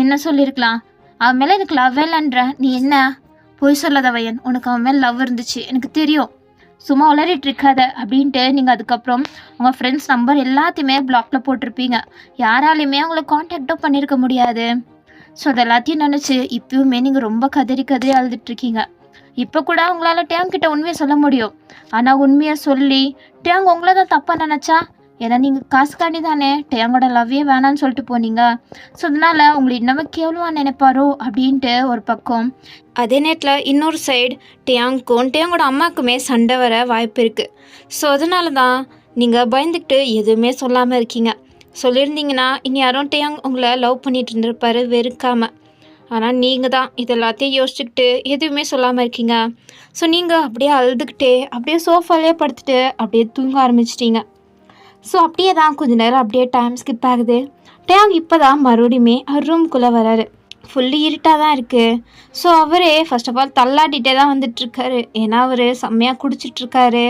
A: என்ன சொல்லியிருக்கலாம், அவன் மேலே எனக்கு லவ் இல்லைன்ற, நீ என்ன பொய் சொல்லாத வயன், உனக்கு அவன் மேலே லவ் இருந்துச்சு எனக்கு தெரியும், சும்மா உளறிட்டு இருக்காத அப்படின்ட்டு நீங்கள் அதுக்கப்புறம் உங்கள் ஃப்ரெண்ட்ஸ் நம்பர் எல்லாத்தையுமே பிளாக்ல போட்டிருப்பீங்க. யாராலையுமே அவங்கள காண்டாக்டும் பண்ணியிருக்க முடியாது. ஸோ அது எல்லாத்தையும் நினச்சி இப்பவுமே நீங்கள் ரொம்ப கதறி கதறி அழுதுட்ருக்கீங்க. இப்போ கூட உங்களால் டேங் கிட்ட உண்மையை சொல்ல முடியும். ஆனால் உண்மையை சொல்லி டேங் உங்களை தான் தப்பாக நினச்சா, ஏன்னா நீங்கள் காசுக்காண்டி தானே டேங்கோட லவ்வே வேணான்னு சொல்லிட்டு போனீங்க. ஸோ அதனால் உங்களை இன்னமும் கேவலமாக நினைப்பாரோ அப்படின்ட்டு ஒரு பக்கம். அதே நேரத்தில் இன்னொரு சைடு டேங்க்கும் டேங்கோட அம்மாவுக்குமே சண்டை வர வாய்ப்பு இருக்குது. ஸோ அதனால தான் நீங்கள் பயந்துக்கிட்டு எதுவுமே சொல்லாமல் இருக்கீங்க. சொல்லியிருந்தீங்கன்னா இனி யாரும் டேங் உங்களை லவ் பண்ணிட்டு இருந்திருப்பாரு வெறுக்காமல். ஆனால் நீங்கள் தான் இது எல்லாத்தையும் யோசிச்சுக்கிட்டு எதுவுமே சொல்லாமல் இருக்கீங்க. ஸோ நீங்கள் அப்படியே அழுதுகிட்டே அப்படியே சோஃபாலே படுத்துட்டு அப்படியே தூங்க ஆரம்பிச்சிட்டிங்க. ஸோ அப்படியே தான் கொஞ்ச நேரம் அப்படியே டைம் ஸ்கிப் ஆகுது. டேங் இப்போ தான் மறுபடியுமே அவர் ரூம்குள்ளே வராரு. ஃபுல்லி இருட்டாக தான் இருக்குது. ஸோ அவரே ஃபர்ஸ்ட் ஆஃப் ஆல் தள்ளாட்டிகிட்டே தான் வந்துட்டுருக்காரு. ஏன்னா அவர் செம்மையாக குடிச்சிட்ருக்காரு.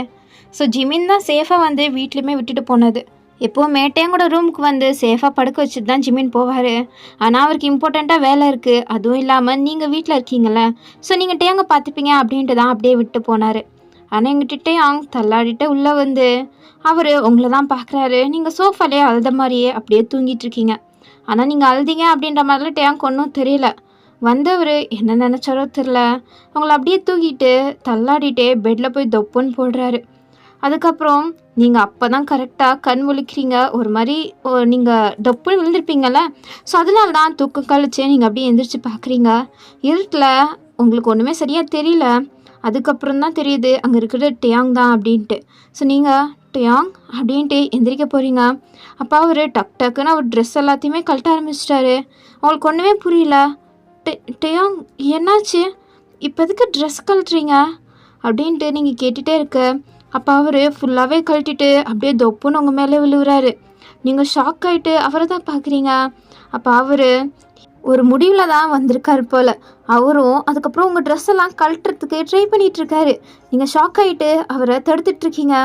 A: ஸோ ஜிமின் தான் சேஃபாக வந்து வீட்லேயுமே விட்டுட்டு போனது. எப்போவுமே டேங்கோட ரூமுக்கு வந்து சேஃபாக படுக்க வச்சுட்டு தான் ஜிமின் போவார். ஆனால் அவருக்கு இம்பார்ட்டண்ட்டாக வேலை இருக்குது. அதுவும் இல்லாமல் நீங்கள் வீட்டில் இருக்கீங்கள, ஸோ நீங்கள் டேங்க பார்த்துப்பீங்க அப்படின்ட்டு தான் அப்படியே விட்டு போனார். ஆனால் எங்கிட்ட தள்ளாடிட்டு உள்ளே வந்து அவர் உங்களை தான் பார்க்குறாரு. நீங்கள் சோஃபாலே அழுத மாதிரியே அப்படியே தூங்கிட்டு இருக்கீங்க. ஆனால் நீங்கள் அழுதிங்க அப்படின்ற மாதிரிலாம் டேங்க் ஒன்றும் தெரியல. வந்தவர் என்ன நினச்சாரோ தெரில, அவங்கள அப்படியே தூக்கிட்டு தள்ளாடிட்டே பெட்டில் போய் தொப்புன்னு போடுறாரு. அதுக்கப்புறம் நீங்கள் அப்போ தான் கரெக்டாக கண் முழிக்கிறீங்க. ஒரு மாதிரி நீங்கள் டொப்புன்னு விழுந்திருப்பீங்கள்ல, ஸோ அதனால தான் தூக்கம் கழிச்சு நீங்கள் அப்படியே எந்திரிச்சு பார்க்குறீங்க. இருட்டில் உங்களுக்கு ஒன்றுமே சரியாக தெரியல. அதுக்கப்புறம் தான் தெரியுது அங்கே இருக்கிற டியாங் தான் அப்படின்ட்டு. ஸோ நீங்கள் டியாங் அப்படின்ட்டு எந்திரிக்க போகிறீங்க. அப்போ அவர் டக்குன்னு அவர் ட்ரெஸ் எல்லாத்தையுமே கழட்ட ஆரம்பிச்சிட்டாரு. அவங்களுக்கு ஒன்றுமே புரியல. டியாங் என்னாச்சு, இப்போ எதுக்கு ட்ரெஸ் கழட்டுறீங்க அப்படின்ட்டு நீங்கள் கேட்டுகிட்டே இருக்க. அப்போ அவர் ஃபுல்லாகவே கழட்டிட்டு அப்படியே தொப்புன்னு உங்கள் மேலே விழுவுறாரு. நீங்கள் ஷாக் ஆகிட்டு அவரை தான் பார்க்குறீங்க. அப்போ அவர் ஒரு முடிவில் தான் வந்திருக்காரு போல். அவரும் அதுக்கப்புறம் உங்கள் ட்ரெஸ் எல்லாம் கழட்டுறதுக்கு ட்ரை பண்ணிகிட்ருக்காரு. நீங்கள் ஷாக் ஆகிட்டு அவரை தடுத்துட்ருக்கீங்க.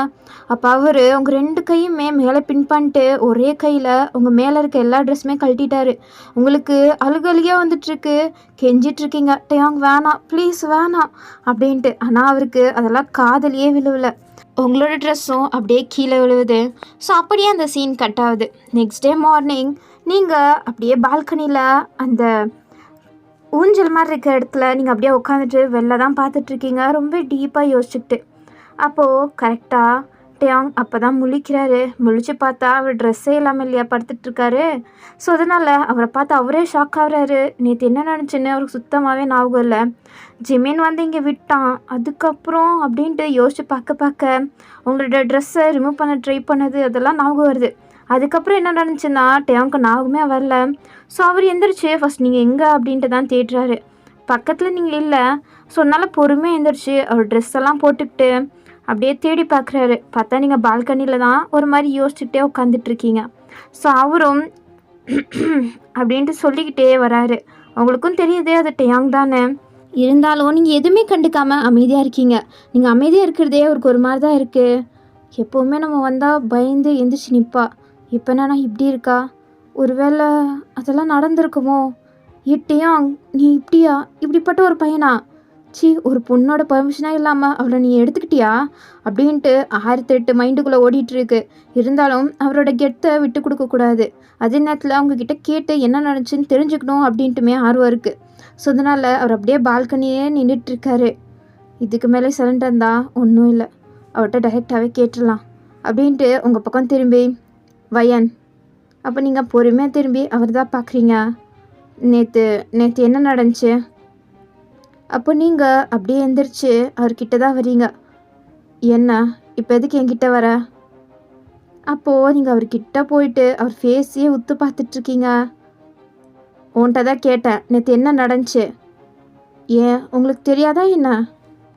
A: அப்போ அவர் உங்கள் 2 கையுமே மேலே பின் பண்ணிட்டு ஒரே கையில் உங்கள் மேலே இருக்க எல்லா ட்ரெஸ்ஸுமே கழட்டிட்டாரு. உங்களுக்கு அழுகழுகியாக வந்துட்டுருக்கு. கெஞ்சிட்ருக்கீங்க, டேயாங் வேணாம் ப்ளீஸ் வேணாம் அப்படின்ட்டு. ஆனால் அவருக்கு அதெல்லாம் காதலியே விழுவலை. உங்களோட ட்ரெஸ்ஸும் அப்படியே கீழே விழுவுது. ஸோ அப்படியே அந்த சீன் கட் ஆகுது. நெக்ஸ்ட் டே மார்னிங் நீங்கள் அப்படியே பால்கனியில் அந்த ஊஞ்சல் மாதிரி இருக்க இடத்துல நீங்கள் அப்படியே உட்காந்துட்டு வெளில தான் பார்த்துட்ருக்கீங்க, ரொம்ப டீப்பாக யோசிச்சுக்கிட்டு. அப்போது கரெக்டாக டேயாங் அப்போ தான் முழிக்கிறாரு. முழிச்சு பார்த்தா அவர் ட்ரெஸ்ஸே இல்லாமல் இல்லையா படுத்துட்ருக்காரு. ஸோ அதனால் அவரை பார்த்து அவரே ஷாக் ஆகுறாரு. நேற்று என்ன நினச்சின்னு அவருக்கு சுத்தமாகவே ஞாபகம் இல்லை. ஜிமின் வந்து இங்கே விட்டான், அதுக்கப்புறம் அப்படின்ட்டு யோசிச்சு பார்க்க உங்களோட ட்ரெஸ்ஸை ரிமூவ் பண்ண ட்ரை பண்ணது அதெல்லாம் ஞாபகம் வருது. அதுக்கப்புறம் என்ன நடந்துச்சுன்னா டேயாங்க்கு ஞாபகமே வரல. ஸோ அவர் எந்திரிச்சு ஃபஸ்ட் நீங்கள் எங்கே அப்படின்ட்டு தான் தேடுறாரு. பக்கத்தில் நீங்கள் இல்லை. ஸோ அதனால் பொறுமையாக எந்திரிச்சு அவர் ட்ரெஸ் எல்லாம் போட்டுக்கிட்டு அப்படியே தேடி பார்க்குறாரு. பார்த்தா நீங்கள் பால்கனியில் தான் ஒரு மாதிரி யோசிச்சுக்கிட்டே உட்காந்துட்ருக்கீங்க. ஸோ அவரும் அப்படின்ட்டு சொல்லிக்கிட்டே வராரு. உங்களுக்கும் தெரியுது அது டேயாங் தானே. இருந்தாலும் நீங்கள் எதுவுமே கண்டுக்காமல் அமைதியாக இருக்கீங்க. நீங்கள் அமைதியாக இருக்கிறதே அவருக்கு ஒரு மாதிரி தான் இருக்குது. எப்போவுமே நம்ம வந்தால் பயந்து எந்திரிச்சு நிற்பா. இப்போ என்னன்னா இப்படி இருக்கா? ஒருவேளை அதெல்லாம் நடந்திருக்குமோ? டேயாங் நீ இப்படிப்பட்ட ஒரு பையனா? ஒரு பொண்ணோட பர்மிஷனாக இல்லாமல் அவளை நீ எடுத்துக்கிட்டியா அப்படின்ட்டு 1008 மைண்டுக்குள்ளே ஓடிட்டுருக்கு. இருந்தாலும் அவரோட கெத்தை விட்டு கொடுக்கக்கூடாது. அதே நேரத்தில் அவங்கக்கிட்ட கேட்டு என்ன நடந்துச்சுன்னு தெரிஞ்சுக்கணும் அப்படின்ட்டுமே ஆர்வம் இருக்குது. ஸோ அதனால் அவர் அப்படியே பால்கனியே நின்றுட்டுருக்காரு. இதுக்கு மேலே சரண்டர் தான் ஒன்றும் இல்லை, அவர்கிட்ட டைரெக்டாகவே கேட்டுடலாம் அப்படின்ட்டு உங்கள் பக்கம் திரும்பி வயன். அப்போ நீங்கள் பொறுமையாக திரும்பி அவர் தான் பார்க்குறீங்க. நேற்று என்ன நடந்துச்சு? அப்போ நீங்கள் அப்படியே எந்திரிச்சு அவர்கிட்ட தான் வரீங்க. என்ன இப்போ எதுக்கு என்கிட்ட வர? அப்போது நீங்கள் அவர்கிட்ட போயிட்டு அவர் ஃபேஸையே உத்து பார்த்துட்ருக்கீங்க. உன்கிட்ட தான் கேட்டேன், நேற்று என்ன நடந்துச்சு, ஏன் உங்களுக்கு தெரியாதா என்ன?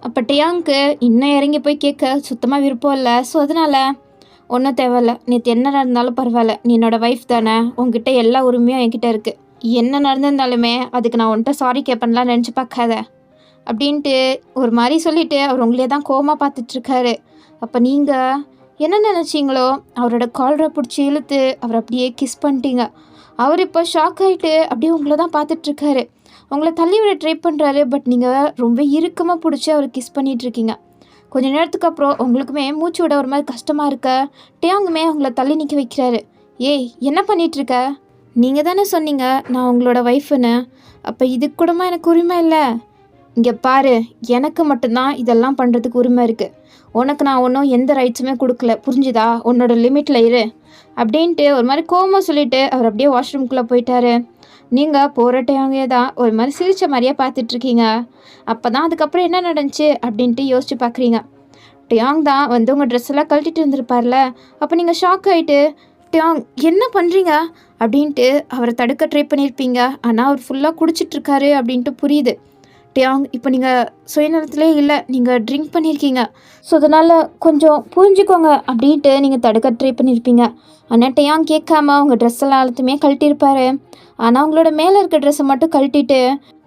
A: அப்போ டேயாங்க்கு இன்னும் இறங்கி போய் கேட்க சுத்தமாக விருப்பம் இல்லை. ஸோ அதனால் ஒன்றும் தேவையில்ல, நேற்று என்ன நடந்தாலும் பரவாயில்ல, நீ என்னோடய ஒய்ஃப் தானே, உங்ககிட்ட எல்லா உரிமையும் என்கிட்ட இருக்குது. என்ன நடந்திருந்தாலுமே அதுக்கு நான் உன்கிட்ட சாரி கேட்பேன்லாம் நினச்சி பார்க்காத அப்படின்ட்டு ஒரு மாதிரி சொல்லிவிட்டு அவர் உங்களே தான் கோவமாக பார்த்துட்ருக்காரு. அப்போ நீங்கள் என்ன நினச்சிங்களோ அவரோட காலரை பிடிச்சி இழுத்து அவர் அப்படியே கிஸ் பண்ணிட்டீங்க. அவர் இப்போ ஷாக் ஆகிட்டு அப்படியே உங்களை தான் பார்த்துட்ருக்காரு. உங்களை தள்ளி விட ட்ரை பண்ணுறாரு. பட் நீங்கள் ரொம்ப இறுக்கமாக பிடிச்சி அவர் கிஸ் பண்ணிகிட்ருக்கீங்க. கொஞ்சம் நேரத்துக்கு அப்புறம் உங்களுக்குமே மூச்சு விட ஒரு மாதிரி கஷ்டமாக இருக்க டேயாங்குமே உங்களை தள்ளி நிற்க வைக்கிறாரு. ஏய் என்ன பண்ணிகிட்ருக்க? நீங்கள் தானே சொன்னீங்க நான் உங்களோட ஒய்ஃபுன்னு. அப்போ இதுக்கு கூடமா எனக்கு உரிமை இல்லை? இங்கே பாரு, எனக்கு மட்டும்தான் இதெல்லாம் பண்ணுறதுக்கு உரிமை இருக்குது. உனக்கு நான் ஒன்றும் எந்த ரைட்ஸுமே கொடுக்கல, புரிஞ்சுதா? உன்னோட லிமிட்டில் இரு அப்படின்ட்டு ஒரு மாதிரி கோவமாக சொல்லிவிட்டு அவர் அப்படியே வாஷ்ரூம்குள்ளே போயிட்டாரு. நீங்கள் போகிற டேயாங்கே தான் ஒரு மாதிரி சிரித்த மாதிரியே பார்த்துட்ருக்கீங்க. அப்போ தான் அதுக்கப்புறம் என்ன நடந்துச்சு அப்படின்ட்டு யோசிச்சு பார்க்குறீங்க. டேயாங் தான் வந்து உங்கள் ட்ரெஸ் எல்லாம் கழட்டிட்டு இருந்திருப்பார்ல. அப்போ நீங்கள் ஷாக் ஆகிட்டு டேயாங் என்ன பண்ணுறீங்க அப்படின்ட்டு அவரை தடுக்க ட்ரை பண்ணியிருப்பீங்க. ஆனால் அவர் ஃபுல்லாக குடிச்சிட்ருக்காரு அப்படின்ட்டு புரியுது. டேயாங் இப்போ நீங்கள் சுயநலத்திலே இல்லை, நீங்கள் ட்ரிங்க் பண்ணியிருக்கீங்க. ஸோ அதனால் கொஞ்சம் புரிஞ்சுக்கோங்க அப்படின்ட்டு நீங்கள் தடுக்க ட்ரை பண்ணியிருப்பீங்க. ஆனால் டேயாங் கேட்காம உங்கள் ட்ரெஸ் எல்லாத்தையுமே கழட்டியிருப்பாரு. ஆனால் உங்களோட மேலே இருக்க ட்ரெஸ்ஸை மட்டும் கழட்டிட்டு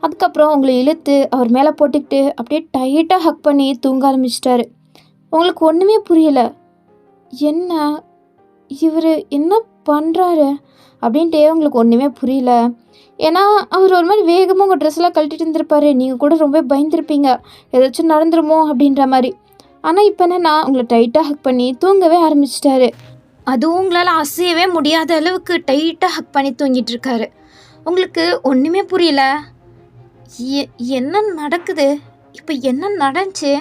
A: அதுக்கப்புறம் உங்களை இழுத்து அவர் மேலே போட்டுக்கிட்டு அப்படியே டைட்டாக ஹக் பண்ணி தூங்க ஆரம்பிச்சிட்டாரு. உங்களுக்கு ஒன்றுமே புரியலை, என்ன இவர் என்ன பண்ணுறாரு அப்படின்ட்டு உங்களுக்கு ஒன்றுமே புரியல. ஏன்னா அவர் ஒரு மாதிரி வேகமாக உங்கள் ட்ரெஸ்ஸெல்லாம் கழட்டிட்டு இருந்திருப்பாரு. நீங்கள் கூட ரொம்ப பயந்துருப்பீங்க, ஏதாச்சும் நடந்துருமோ அப்படின்ற மாதிரி. ஆனால் இப்போ என்னன்னா உங்களை டைட்டாக ஹக் பண்ணி தூங்கவே ஆரம்பிச்சிட்டாரு. அதுவும் உங்களால் அசையவே முடியாத அளவுக்கு டைட்டாக ஹக் பண்ணி தூங்கிட்டு இருக்காரு. உங்களுக்கு ஒன்றுமே புரியல. என்ன நடக்குது, இப்போ என்ன நடந்துச்சு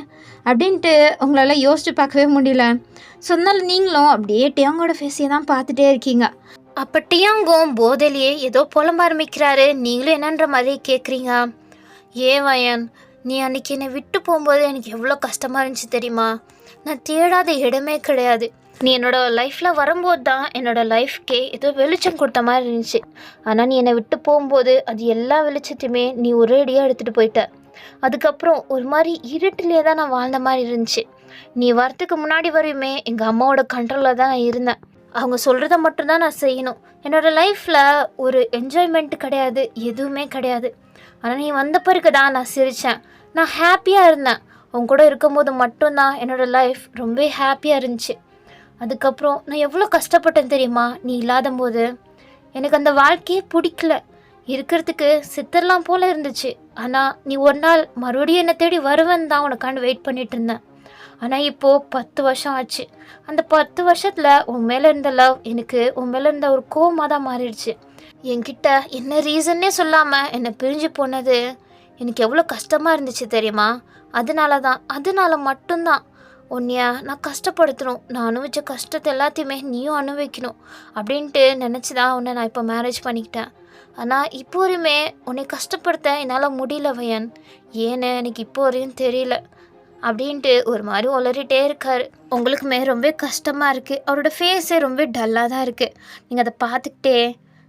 A: அப்படின்ட்டு உங்களால் யோசிச்சு பார்க்கவே முடியல. ஸோ அதனால் நீங்களும் அப்படியே டியாங்கோட ஃபேஸையே தான் பார்த்துட்டே இருக்கீங்க. அப்போ டியாங்கும் போதையிலேயே ஏதோ புலம்ப ஆரம்பிக்கிறாரு. நீங்களும் என்னன்ற மாதிரி கேட்குறீங்க. வயன், நீ அன்றைக்கி என்னை விட்டு போகும்போது எனக்கு எவ்வளோ கஷ்டமாக இருந்துச்சு தெரியுமா? நான் தேடாத இடமே கிடையாது. நீ என்னோடய லைஃப்பில் வரும்போது தான் என்னோடய லைஃப்கே ஏதோ வெளிச்சம் கொடுத்த மாதிரி இருந்துச்சு. ஆனால் நீ என்னை விட்டு போகும்போது அது எல்லா வெளிச்சத்தையுமே நீ ஒரேடியாக எடுத்துகிட்டு போயிட்ட. அதுக்கப்புறம் ஒரு மாதிரி இருட்டிலே தான் நான் வாழ்ந்த மாதிரி இருந்துச்சு. நீ வரத்துக்கு முன்னாடி வரையுமே எங்கள் அம்மாவோட கண்ட்ரோலில் தான் நான் இருந்தேன். அவங்க சொல்கிறத மட்டும்தான் நான் செய்யணும். என்னோடய லைஃப்பில் ஒரு என்ஜாய்மெண்ட் கிடையாது, எதுவுமே கிடையாது. ஆனால் நீ வந்த பிறகு தான் நான் சிரித்தேன், நான் ஹாப்பியாக இருந்தேன். அவங்க கூட இருக்கும்போது மட்டும்தான் என்னோடய லைஃப் ரொம்ப ஹாப்பியாக இருந்துச்சு. அதுக்கப்புறம் நான் எவ்வளோ கஷ்டப்பட்டேன் தெரியுமா நீ இல்லாத போது. எனக்கு அந்த வாழ்க்கையே பிடிக்கல, இருக்கிறதுக்கு சித்தர்லாம் போல் இருந்துச்சு. ஆனால் நீ ஒரு நாள் மறுபடியும் என்னை தேடி வருவேன்னு தான் உனக்காண்டு வெயிட் பண்ணிட்டு இருந்தேன். ஆனால் இப்போது 10 வருஷம் ஆச்சு. அந்த 10 வருஷத்தில் உன் மேலே இருந்த லவ் எனக்கு உன் மேலே இருந்த ஒரு கோவமாக தான் மாறிடுச்சு. என்கிட்ட என்ன ரீசன்னே சொல்லாமல் என்னை பிரிஞ்சு போனது எனக்கு எவ்வளோ கஷ்டமாக இருந்துச்சு தெரியுமா? அதனால மட்டும்தான் உன்னைய நான் கஷ்டப்படுத்தணும், நான் அனுபவிச்ச கஷ்டத்தை எல்லாத்தையுமே நீயும் அனுபவிக்கணும் அப்படின்ட்டு நினச்சி தான் உன்னை நான் இப்போ மேரேஜ் பண்ணிக்கிட்டேன். ஆனால் இப்போ வரையுமே உன்னை கஷ்டப்படுத்த என்னால் முடியல வயன். ஏன்னு எனக்கு இப்போ வரையும் தெரியல அப்படின்ட்டு ஒரு மாதிரி உளறிட்டே இருக்கார். உங்களுக்குமே ரொம்ப கஷ்டமாக இருக்குது. அவரோட ஃபேஸே ரொம்ப டல்லாக தான் இருக்குது. நீங்கள் அதை பார்த்துக்கிட்டே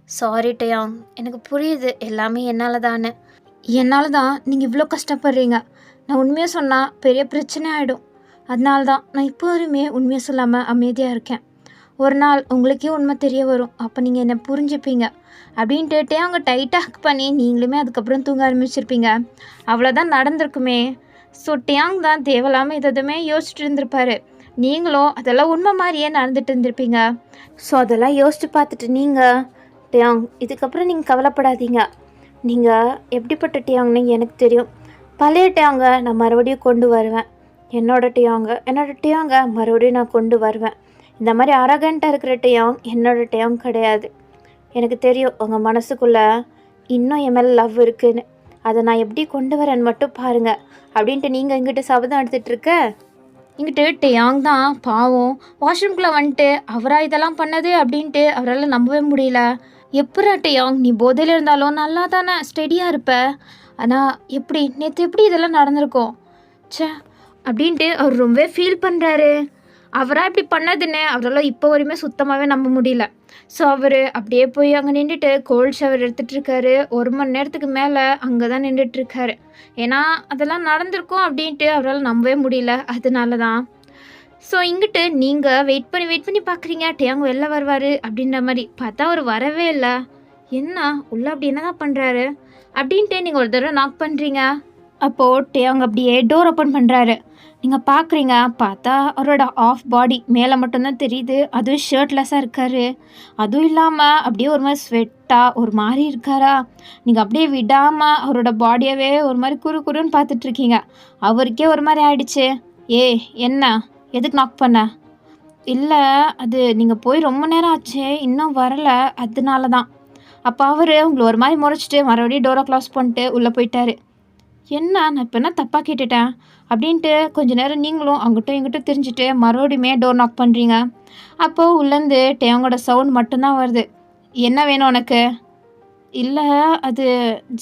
A: சாரி டயாங், எனக்கு புரியுது எல்லாமே என்னால் தானே. என்னால் தான் நீங்கள் இவ்வளோ கஷ்டப்படுறீங்க. நான் உண்மையாக சொன்னால் பெரிய பிரச்சனை ஆகிடும். அதனால தான் நான் இப்போ வரையுமே உண்மையாக சொல்லாமல் அமைதியாக இருக்கேன். ஒரு நாள் உங்களுக்கே உண்மை தெரிய வரும், அப்போ நீங்கள் என்னை புரிஞ்சுப்பீங்க அப்படின்ட்டு அவங்க டைட்டாக ஹக் பண்ணி நீங்களுமே அதுக்கப்புறம் தூங்க ஆரம்பிச்சிருப்பீங்க. அவ்வளோதான் நடந்திருக்குமே. ஸோ டியாங் தான் தேவையில்லாமல் எதுவுமே யோசிச்சுட்டு இருந்திருப்பாரு. நீங்களும் அதெல்லாம் உண்மை மாதிரியே நடந்துட்டு இருந்திருப்பீங்க. ஸோ அதெல்லாம் யோசிச்சு பார்த்துட்டு நீங்கள் டியாங், இதுக்கப்புறம் நீங்கள் கவலைப்படாதீங்க. நீங்கள் எப்படிப்பட்ட டியாங்னு எனக்கு தெரியும். பழைய டியாங்க நான் மறுபடியும் கொண்டு வருவேன். என்னோட டியாங்க மறுபடியும் நான் கொண்டு வருவேன். இந்த மாதிரி அரகண்ட்டாக இருக்கிற டியாங் என்னோட டியாங் கிடையாது. எனக்கு தெரியும் உங்கள் மனசுக்குள்ளே இன்னும் என் மேலே லவ் இருக்குதுன்னு. அதை நான் எப்படி கொண்டு வரேன்னு மட்டும் பாருங்கள் அப்படின்ட்டு நீங்கள் இங்கிட்ட சபதம் எடுத்துகிட்ருக்க. இங்கிட்டு டியாங் தான் பாவம் வாஷ்ரூம்குள்ளே வந்துட்டு அவராக இதெல்லாம் பண்ணது அப்படின்ட்டு அவரால் நம்பவே முடியல. எப்படா டியாங், நீ போதையில் இருந்தாலும் நல்லா தானே ஸ்டெடியாக இருப்ப, ஆனால் நேற்று எப்படி இதெல்லாம் நடந்திருக்கும் சே அப்படின்ட்டு அவர் ரொம்ப ஃபீல் பண்ணுறாரு. அவராக இப்படி பண்ணதுன்னு அவரால் இப்போ வரையுமே சுத்தமாகவே நம்ப முடியல. ஸோ அவர் அப்படியே போய் அங்கே நின்றுட்டு கோல்ட் ஷவர் எடுத்துகிட்ருக்காரு. 1 மணி நேரத்துக்கு மேலே அங்கே தான் நின்றுட்டுருக்காரு. ஏன்னா அதெல்லாம் நடந்திருக்கும் அப்படின்ட்டு அவரால் நம்பவே முடியல. அதனால தான். ஸோ இங்கிட்டு நீங்கள் வெயிட் பண்ணி பார்க்குறீங்க டியாங் வெளில வருவார் அப்படின்ற மாதிரி. பார்த்தா அவர் வரவே இல்லை. என்ன உள்ளே அப்படி என்ன தான் பண்ணுறாரு அப்படின்ட்டு நீங்கள் ஒரு தடவை நாக் பண்ணுறீங்க. அப்போது டியாங் அப்படியே டோர் ஓப்பன் பண்ணுறாரு. நீங்கள் பார்க்குறீங்க, பார்த்தா அவரோட ஆஃப் பாடி மேலே மட்டும்தான் தெரியுது. அதுவும் ஷர்ட்லெஸ்ஸாக இருக்கார். அதுவும் இல்லாமல் அப்படியே ஒரு மாதிரி ஸ்வெட்டாக ஒரு மாதிரி இருக்காரா. நீங்கள் அப்படியே விடாமல் அவரோட பாடியவே ஒரு மாதிரி குறுன்னு பார்த்துட்ருக்கீங்க. அவருக்கே ஒரு மாதிரி ஆயிடுச்சு. என்ன எதுக்கு நாக் பண்ண? இல்லை, அது நீங்கள் போய் ரொம்ப நேரம் ஆச்சு, இன்னும் வரலை, அதனால தான். அப்போ அவர் உங்களை ஒரு மாதிரி முறைச்சிட்டு மறுபடியும் டோரை க்ளோஸ் பண்ணிட்டு உள்ளே போயிட்டார். என்ன நான் இப்போ என்ன தப்பாக கேட்டுட்டேன் அப்படின்ட்டு கொஞ்சம் நேரம் நீங்களும் அங்கிட்டும் இங்கிட்டும் தெரிஞ்சுட்டு மறுபடியுமே டோர் நாக் பண்ணுறீங்க. அப்போது உள்ளேருந்து டேங்கோட சவுண்ட் மட்டும்தான் வருது. என்ன வேணும் உனக்கு? இல்லை, அது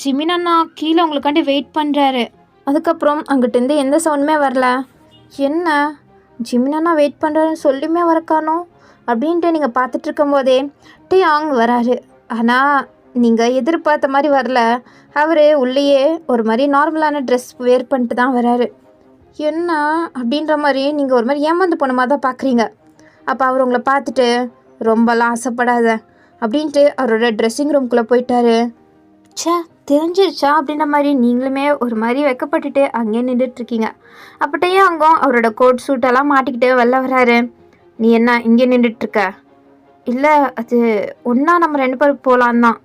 A: ஜிமின் அண்ணா கீழே உங்களுக்காண்டி வெயிட் பண்ணுறாரு. அதுக்கப்புறம் அங்கிட்டேருந்து எந்த சவுண்டுமே வரல. என்ன ஜிமின் அண்ணா வெயிட் பண்ணுறாருன்னு சொல்லியுமே வரக்கானோ அப்படின்ட்டு நீங்கள் பார்த்துட்ருக்கும் போதே டியாங் வராரு. ஆனால் நீங்கள் எதிர்பார்த்த மாதிரி வரல. அவர் உள்ளேயே ஒரு மாதிரி நார்மலான ட்ரெஸ் வேர் பண்ணிட்டு தான் வராரு. என்ன அப்படின்ற மாதிரி நீங்கள் ஒரு மாதிரி ஏமாந்து போன மாதிரி தான் பார்க்குறீங்க. அப்போ அவர் உங்களை பார்த்துட்டு ரொம்பலாம் ஆசைப்படாத அப்படின்ட்டு அவரோட ட்ரெஸ்ஸிங் ரூம்குள்ளே போயிட்டாரு. தெரிஞ்சிருச்சா அப்படின்ற மாதிரி நீங்களுமே ஒரு மாதிரி வெக்கப்பட்டுட்டு அங்கேயே நின்றுட்டுருக்கீங்க. அப்பட்டையே அங்கே அவரோட கோட் சூட்டெல்லாம் மாட்டிக்கிட்டு வெளில வராரு. நீ என்ன இங்கே நின்றுட்டுருக்க? இல்லை, அது ஒன்றா நம்ம 2 பேருக்கு போகலான் தான்.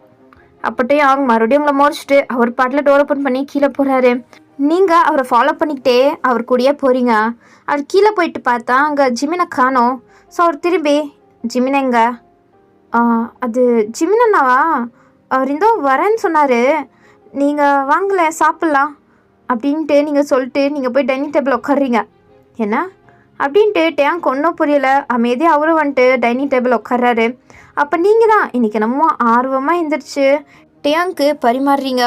A: அப்பட்டையும் அவங்க மறுபடியும் உங்களை முறைச்சிட்டு அவர் பாட்டில் டோர் ஓப்பன் பண்ணி கீழே போகிறாரு. நீங்கள் அவரை ஃபாலோ பண்ணிக்கிட்டே அவர் கூடயே போகிறீங்க. அவர் கீழே போயிட்டு பார்த்தா அங்கே ஜிமினை காணோம். ஸோ அவர் திரும்பி ஜிமின் எங்க? அது ஜிமின் அண்ணாவா? அவர் இந்தோ வரேன்னு சொன்னார். நீங்கள் வாங்கலை சாப்பிட்லாம் அப்படின்ட்டு நீங்கள் சொல்லிட்டு நீங்கள் போய் டைனிங் டேபிள் உட்காடுறீங்க. என்ன அப்படின்ட்டு டேங்க் ஒன்றும் புரியலை. அமைதியாக அவரும் வந்துட்டு டைனிங் டேபிள் உட்கார்றாரு. அப்போ நீங்கள் தான் இன்றைக்கி நம்ம ஆர்வமாக எழுந்திரிச்சு டேங்க்கு பரிமாறுறீங்க.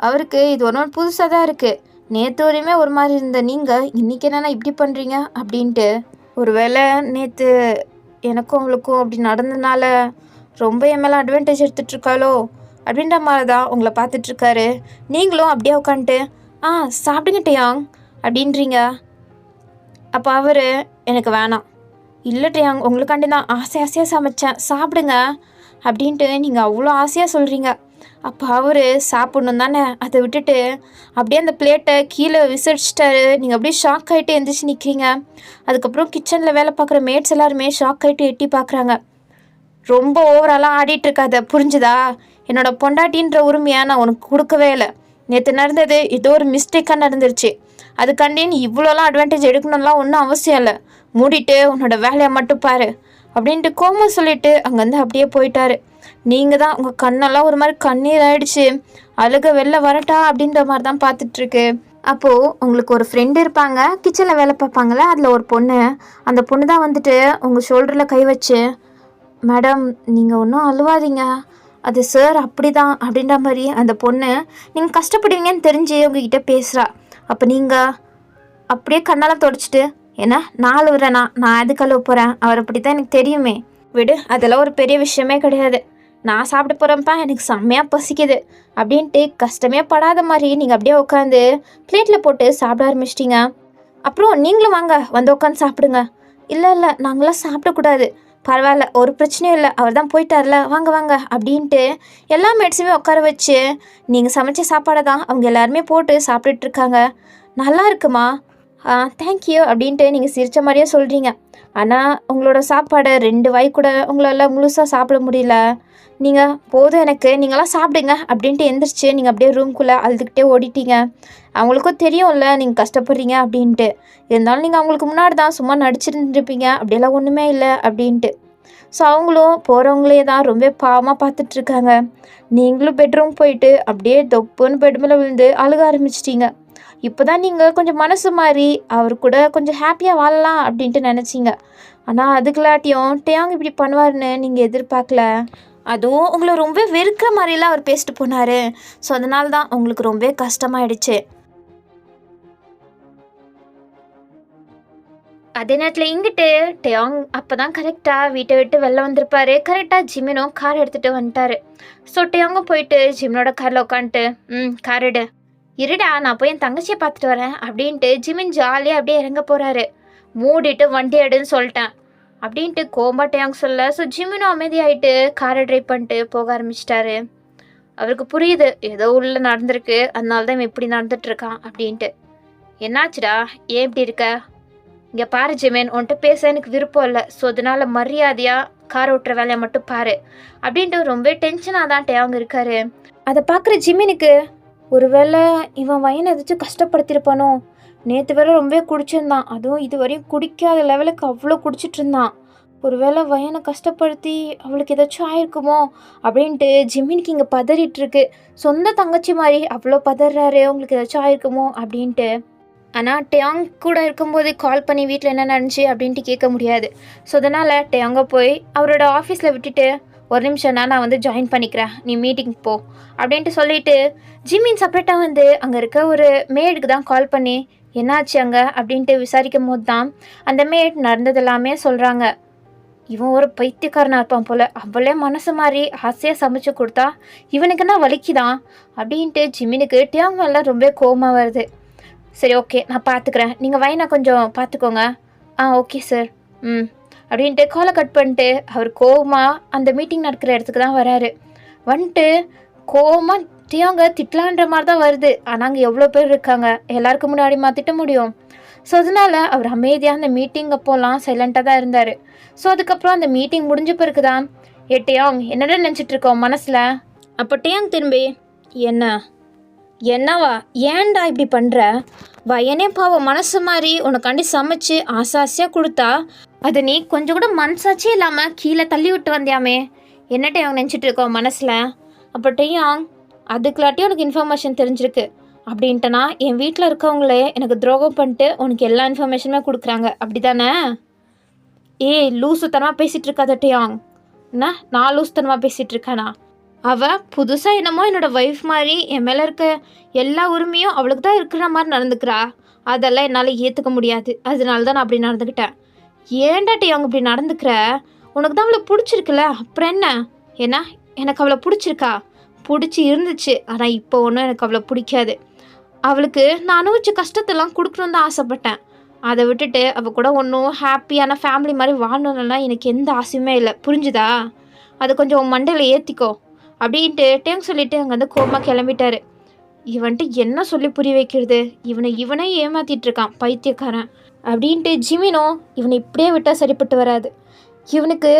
A: அவருக்கு இது ஒரு நாள் புதுசாக தான் இருக்குது. நேற்று வரையுமே ஒரு மாதிரி இருந்த நீங்கள் இன்றைக்கி என்னென்னா இப்படி பண்ணுறீங்க அப்படின்ட்டு. ஒரு வேளை நேற்று எனக்கும் அவங்களுக்கும் அப்படி நடந்ததுனால ரொம்ப என் மேலே அட்வான்டேஜ் எடுத்துகிட்ருக்காளோ அப்படின்ற மாதிரி தான் உங்களை பார்த்துட்ருக்காரு. நீங்களும் அப்படியே உட்காந்துட்டு சாப்பிடுங்க டேயாங் அப்படின்றீங்க. அப்போ அவர் எனக்கு வேணாம், இல்லை டேயாங் உங்களுக்காண்டி தான் ஆசையாக சமைச்சேன் சாப்பிடுங்க அப்படின்ட்டு நீங்கள் அவ்வளோ ஆசையாக சொல்கிறீங்க. அப்போ அவர் சாப்பிட்ணும் தானே, அதை விட்டுட்டு அப்படியே அந்த பிளேட்டை கீழே விசிறிச்சிட்டாரு. நீங்கள் அப்படியே ஷாக் ஆகிட்டு எந்திரிச்சு நிற்கிறீங்க. அதுக்கப்புறம் கிச்சனில் வேலை பார்க்குற மேட்ஸ் எல்லாருமே ஷாக் ஆகிட்டு எட்டி பார்க்குறாங்க. ரொம்ப ஓவராலாக ஆடிட்டுருக்காத, புரிஞ்சுதா? என்னோடய பொண்டாட்டின்ற உரிமையை நான் உனக்கு கொடுக்கவே இல்லை. நேற்று நடந்தது ஏதோ ஒரு மிஸ்டேக்காக நடந்துருச்சு. அதுக்காண்டி நீ இவ்வளோலாம் அட்வான்டேஜ் எடுக்கணும்லாம் ஒன்றும் அவசியம் இல்லை. மூடிட்டு உன்னோட வேலையை மட்டும் பாரு அப்படின்ட்டு கோமம் சொல்லிவிட்டு அங்கேருந்து அப்படியே போயிட்டாரு. நீங்கள் தான் உங்கள் கண்ணெல்லாம் ஒரு மாதிரி கண்ணீர் ஆகிடுச்சு. அழுக வெளில வரட்டா அப்படின்ற மாதிரி தான் பார்த்துட்ருக்கு. அப்போது உங்களுக்கு ஒரு ஃப்ரெண்டு இருப்பாங்க, கிச்சனில் வேலை பார்ப்பாங்களே, அதில் ஒரு பொண்ணு. அந்த பொண்ணு தான் வந்துட்டு உங்கள் ஷோல்டரில் கை வச்சு, மேடம் நீங்கள் ஒன்றும் அழுவாதீங்க, அது சார் அப்படி தான் அப்படின்ற மாதிரி அந்த பொண்ணு நீங்கள் கஷ்டப்படுவீங்கன்னு தெரிஞ்சு உங்ககிட்ட பேசுகிறா. அப்போ நீங்கள் அப்படியே கண்ணால் தொடச்சிட்டு, ஏன்னா நான் அழுவுறேனா, நான் எதுக்கு அழுவ போகிறேன், அவர் அப்படி தான் எனக்கு தெரியுமே, விடு அதெல்லாம் ஒரு பெரிய விஷயமே கிடையாது, நான் சாப்பிட போகிறேன்ப்பா, எனக்கு செம்மையாக பசிக்குது அப்படின்ட்டு கஷ்டமே படாத மாதிரி நீங்கள் அப்படியே உட்காந்து பிளேட்டில் போட்டு சாப்பிட ஆரம்பிச்சிட்டிங்க. அப்புறம் நீங்களும் வாங்க வந்து உட்காந்து சாப்பிடுங்க. இல்லை நாங்களாம் சாப்பிடக்கூடாது, பரவாயில்ல ஒரு பிரச்சனையும் இல்லை, அவர் தான் போயிட்டார்ல, வாங்க வாங்க அப்படின்ட்டு எல்லா மேட்ஸுமே உட்கார வச்சு நீங்கள் சமைச்ச சாப்பாடை தான் அவங்க எல்லாருமே போட்டு சாப்பிட்டுட்ருக்காங்க. நல்லா இருக்குமா, தேங்க்யூ அப்படின்ட்டு நீங்கள் சிரித்த மாதிரியே சொல்கிறீங்க. ஆனால் உங்களோட சாப்பாடை 2 வாய் கூட உங்களால் முழுசாக சாப்பிட முடியல. நீங்கள் போதும் எனக்கு, நீங்களாம் சாப்பிடுங்க அப்படின்ட்டு எந்திரிச்சு நீங்கள் அப்படியே ரூம்குள்ளே அழுதுகிட்டே ஓடிட்டீங்க. அவங்களுக்கும் தெரியும்ல நீங்கள் கஷ்டப்படுறீங்க அப்படின்ட்டு. இருந்தாலும் நீங்கள் அவங்களுக்கு முன்னாடி தான் சும்மா நடிச்சிருந்துருப்பீங்க, அப்படியெல்லாம் ஒன்றுமே இல்லை அப்படின்ட்டு. ஸோ அவங்களும் போகிறவங்களே தான் ரொம்ப பாவமாக பார்த்துட்ருக்காங்க. நீங்களும் பெட்ரூம் போயிட்டு அப்படியே தொப்புன்னு பெட் மேலே விழுந்து அழுக ஆரம்பிச்சிட்டிங்க. இப்போ தான் நீங்கள் கொஞ்சம் மனசு மாறி அவர் கூட கொஞ்சம் ஹாப்பியாக வாழலாம் அப்படின்ட்டு நினச்சிங்க. ஆனால் அதுக்குள்ளாட்டியும் டேயாங் இப்படி பண்ணுவார்னு நீங்கள் எதிர்பார்க்கல. அதுவும் உங்களை ரொம்ப வெறுக்கிற மாதிரிலாம் அவர் பேசிட்டு போனார். ஸோ அதனால தான் உங்களுக்கு ரொம்ப கஷ்டமாயிடுச்சு. அதே நேரத்தில் இங்கிட்டு டேயாங் அப்போ தான் கரெக்டாக வீட்டை விட்டு வெளில வந்திருப்பாரு. கரெக்டாக ஜிமினும் கார் எடுத்துகிட்டு வந்துட்டார். ஸோ டேயாங்கும் போயிட்டு ஜிமினோட காரில் உட்காந்துட்டு கார் எடு, இருடா நான் போய் என் தங்கச்சியை பார்த்துட்டு வரேன் அப்படின்ட்டு ஜிமின் ஜாலியாக அப்படியே இறங்க போகிறாரு. மூடிட்டு வண்டி எடுன்னு சொல்லிட்டேன் அப்படின்ட்டு கோம்பா டேயாங் சொல்ல. ஸோ ஜிமினும் அமைதியாகிட்டு காரை ட்ரைவ் பண்ணிட்டு போக ஆரம்பிச்சிட்டாரு. அவருக்கு புரியுது ஏதோ உள்ள நடந்திருக்கு, அதனால தான் இவன் இப்படி நடந்துட்டுருக்கான் அப்படின்ட்டு. என்னாச்சுடா, ஏன் இப்படி இருக்க? இங்கே பாரு ஜிமின், உன்கிட்ட பேச எனக்கு விருப்பம் இல்லை, ஸோ அதனால் மரியாதையாக கார் ஓட்டுற வேலையை மட்டும் பாரு அப்படின்ட்டு ரொம்ப டென்ஷனாக தான் டேயாங் இருக்காரு. அதை பார்க்குற ஜிமினுக்கு ஒருவேளை இவன் வயனை எதாச்சும் கஷ்டப்படுத்திருப்பானோ, நேற்று வேற ரொம்ப குடிச்சிருந்தான், அதுவும் இது வரையும் குடிக்காத லெவலுக்கு அவ்வளோ குடிச்சிட்டு இருந்தான். ஒருவேளை வயனை கஷ்டப்படுத்தி அவளுக்கு ஏதாச்சும் ஆயிருக்குமோ அப்படின்ட்டு ஜிமினுக்கு இங்கே பதறிட்டுருக்கு. சொந்த தங்கச்சி மாதிரி அவ்வளோ பதறாரு, உங்களுக்கு ஏதாச்சும் ஆயிருக்குமோ அப்படின்ட்டு. ஆனால் டேயாங் கூட இருக்கும்போது கால் பண்ணி வீட்டில் என்ன நடந்துச்சு அப்படின்ட்டு கேட்க முடியாது. ஸோ அதனால் டேயாங்கை போய் அவரோட ஆஃபீஸில் விட்டுட்டு, ஒரு நிமிஷம்னா நான் வந்து ஜாயின் பண்ணிக்கிறேன், நீ மீட்டிங் போ அப்படின்ட்டு சொல்லிவிட்டு ஜிமின் செப்பரேட்டாக வந்து அங்கே இருக்க ஒரு மேடுக்கு தான் கால் பண்ணி என்னாச்சு அங்கே அப்படின்ட்டு விசாரிக்கும் போது தான் அந்த மேட் நடந்தது எல்லாமே சொல்கிறாங்க. இவன் ஒரு பைத்தியக்காரனாக இருப்பான் போல், அவளே மனசு மாதிரி ஆசையாக சமைச்சு கொடுத்தா இவனுக்குன்னா வலிக்குதான் அப்படின்ட்டு ஜிமினுக்கு டேயாங் மேலே ரொம்ப கோவமாக வருது. சரி ஓகே நான் பார்த்துக்கிறேன், நீங்கள் வைனா கொஞ்சம் பார்த்துக்கோங்க. ஓகே சார் அப்படின்ட்டு காலை கட் பண்ணிட்டு அவர் கோவமாக அந்த மீட்டிங் நடக்கிற இடத்துக்கு தான் வராரு. வந்துட்டு கோவமாக டேயாங்க திட்டலான்ற மாதிரி தான் வருது. ஆனால் அங்கே எவ்வளோ பேர் இருக்காங்க, எல்லாருக்கும் முன்னாடி திட்ட முடியும். ஸோ அதனால் அவர் அமைதியாக அந்த மீட்டிங் அப்போலாம் சைலண்ட்டாக தான் இருந்தார். ஸோ அதுக்கப்புறம் அந்த மீட்டிங் முடிஞ்ச பிறகு தான் டேயாங் என்னடா நினச்சிட்ருக்கோம் மனசில். அப்போ டேயாங் திரும்பி என்ன என்னவா ஏன்டா இப்படி பண்ணுற? வயனே பாவம் மனசு மாதிரி உனக்காண்டி சமைச்சு ஆசாசியாக கொடுத்தா அதை நீ கொஞ்சம் கூட மனசாச்சே இல்லாமல் கீழே தள்ளி விட்டு வந்தியாமே. என்னட்டே அவங்க நினச்சிட்டு இருக்கோம் மனசில்? அப்பட்டையும் அதுக்குள்ளாட்டியும் உனக்கு இன்ஃபர்மேஷன் தெரிஞ்சிருக்கு அப்படின்ட்டனா என் வீட்டில் இருக்கவங்களே எனக்கு துரோகம் பண்ணிட்டு உனக்கு எல்லா இன்ஃபர்மேஷனுமே கொடுக்குறாங்க அப்படி தானே? ஏய் லூசுத்தனமாக பேசிகிட்டு இருக்காதட்டையாங். என்ன நான் லூசுத்தனமாக பேசிகிட்டு இருக்கானா? அவள் புதுசாக என்னமோ என்னோடய ஒய்ஃப் மாதிரி என் மேலே இருக்க எல்லா உரிமையும் அவளுக்கு தான் இருக்கிற மாதிரி நடந்துக்கிறா. அதெல்லாம் என்னால் ஏற்றுக்க முடியாது. அதனால தான் நான் அப்படி நடந்துக்கிட்டேன். ஏண்டாட்டி அவங்க இப்படி நடந்துக்கிற? உனக்கு தான் அவளை பிடிச்சிருக்குல்ல, அப்புறம் என்ன? ஏன்னா எனக்கு அவளை பிடிச்சிருக்கா? பிடிச்சி இருந்துச்சு. ஆனால் இப்போ ஒன்றும் எனக்கு அவளை பிடிக்காது. அவளுக்கு நான் அனுபவிச்ச கஷ்டத்தெல்லாம் கொடுக்கணுன்னு தான் ஆசைப்பட்டேன். அதை விட்டுட்டு அவள் கூட ஒன்றும் ஹாப்பியான ஃபேமிலி மாதிரி வாழணும்லாம் எனக்கு எந்த ஆசையுமே இல்லை. புரிஞ்சுதா? அதை கொஞ்சம் உன் மண்டையில் ஏற்றிக்கோ அப்படின்ட்டு டேங் சொல்லிவிட்டு அங்கேருந்து கோபமாக கிளம்பிட்டாரு. இவன்ட்டு என்ன சொல்லி புரிய வைக்கிறது? இவனை ஏமாற்றிட்டு இருக்கான் பைத்தியக்காரன் அப்படின்ட்டு ஜிமினோ இவனை இப்படியே விட்டால் சரிப்பட்டு வராது. இவனுக்கு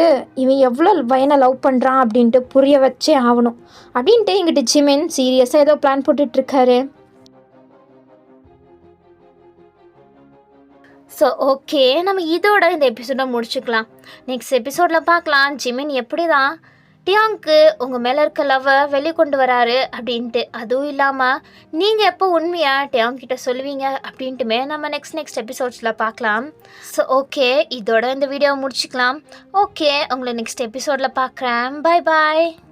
A: இவன் எவ்வளோ வயனை லவ் பண்ணுறான் அப்படின்ட்டு புரிய வச்சே ஆகணும் அப்படின்ட்டு எங்கிட்ட ஜிமின் சீரியஸாக ஏதோ பிளான் போட்டுட்ருக்காரு. ஸோ ஓகே, நம்ம இதோட இந்த எபிசோடை முடிச்சுக்கலாம். நெக்ஸ்ட் எபிசோடில் பார்க்கலாம் ஜிமின் எப்படி தான் டியாங்க்கு உங்கள் மேலே இருக்க லவ்வை வெளிக்கொண்டு வராரு அப்படின்ட்டு. அதுவும் இல்லாமல் நீங்கள் எப்போ உண்மையாக டியாங் கிட்ட சொல்லுவீங்க அப்படின்ட்டுமே நம்ம நெக்ஸ்ட் எபிசோட்ஸில் பார்க்கலாம். ஸோ ஓகே, இதோட இந்த வீடியோவை முடிச்சுக்கலாம். ஓகே, உங்களை நெக்ஸ்ட் எபிசோடில் பார்க்குறேன். பாய் பாய்.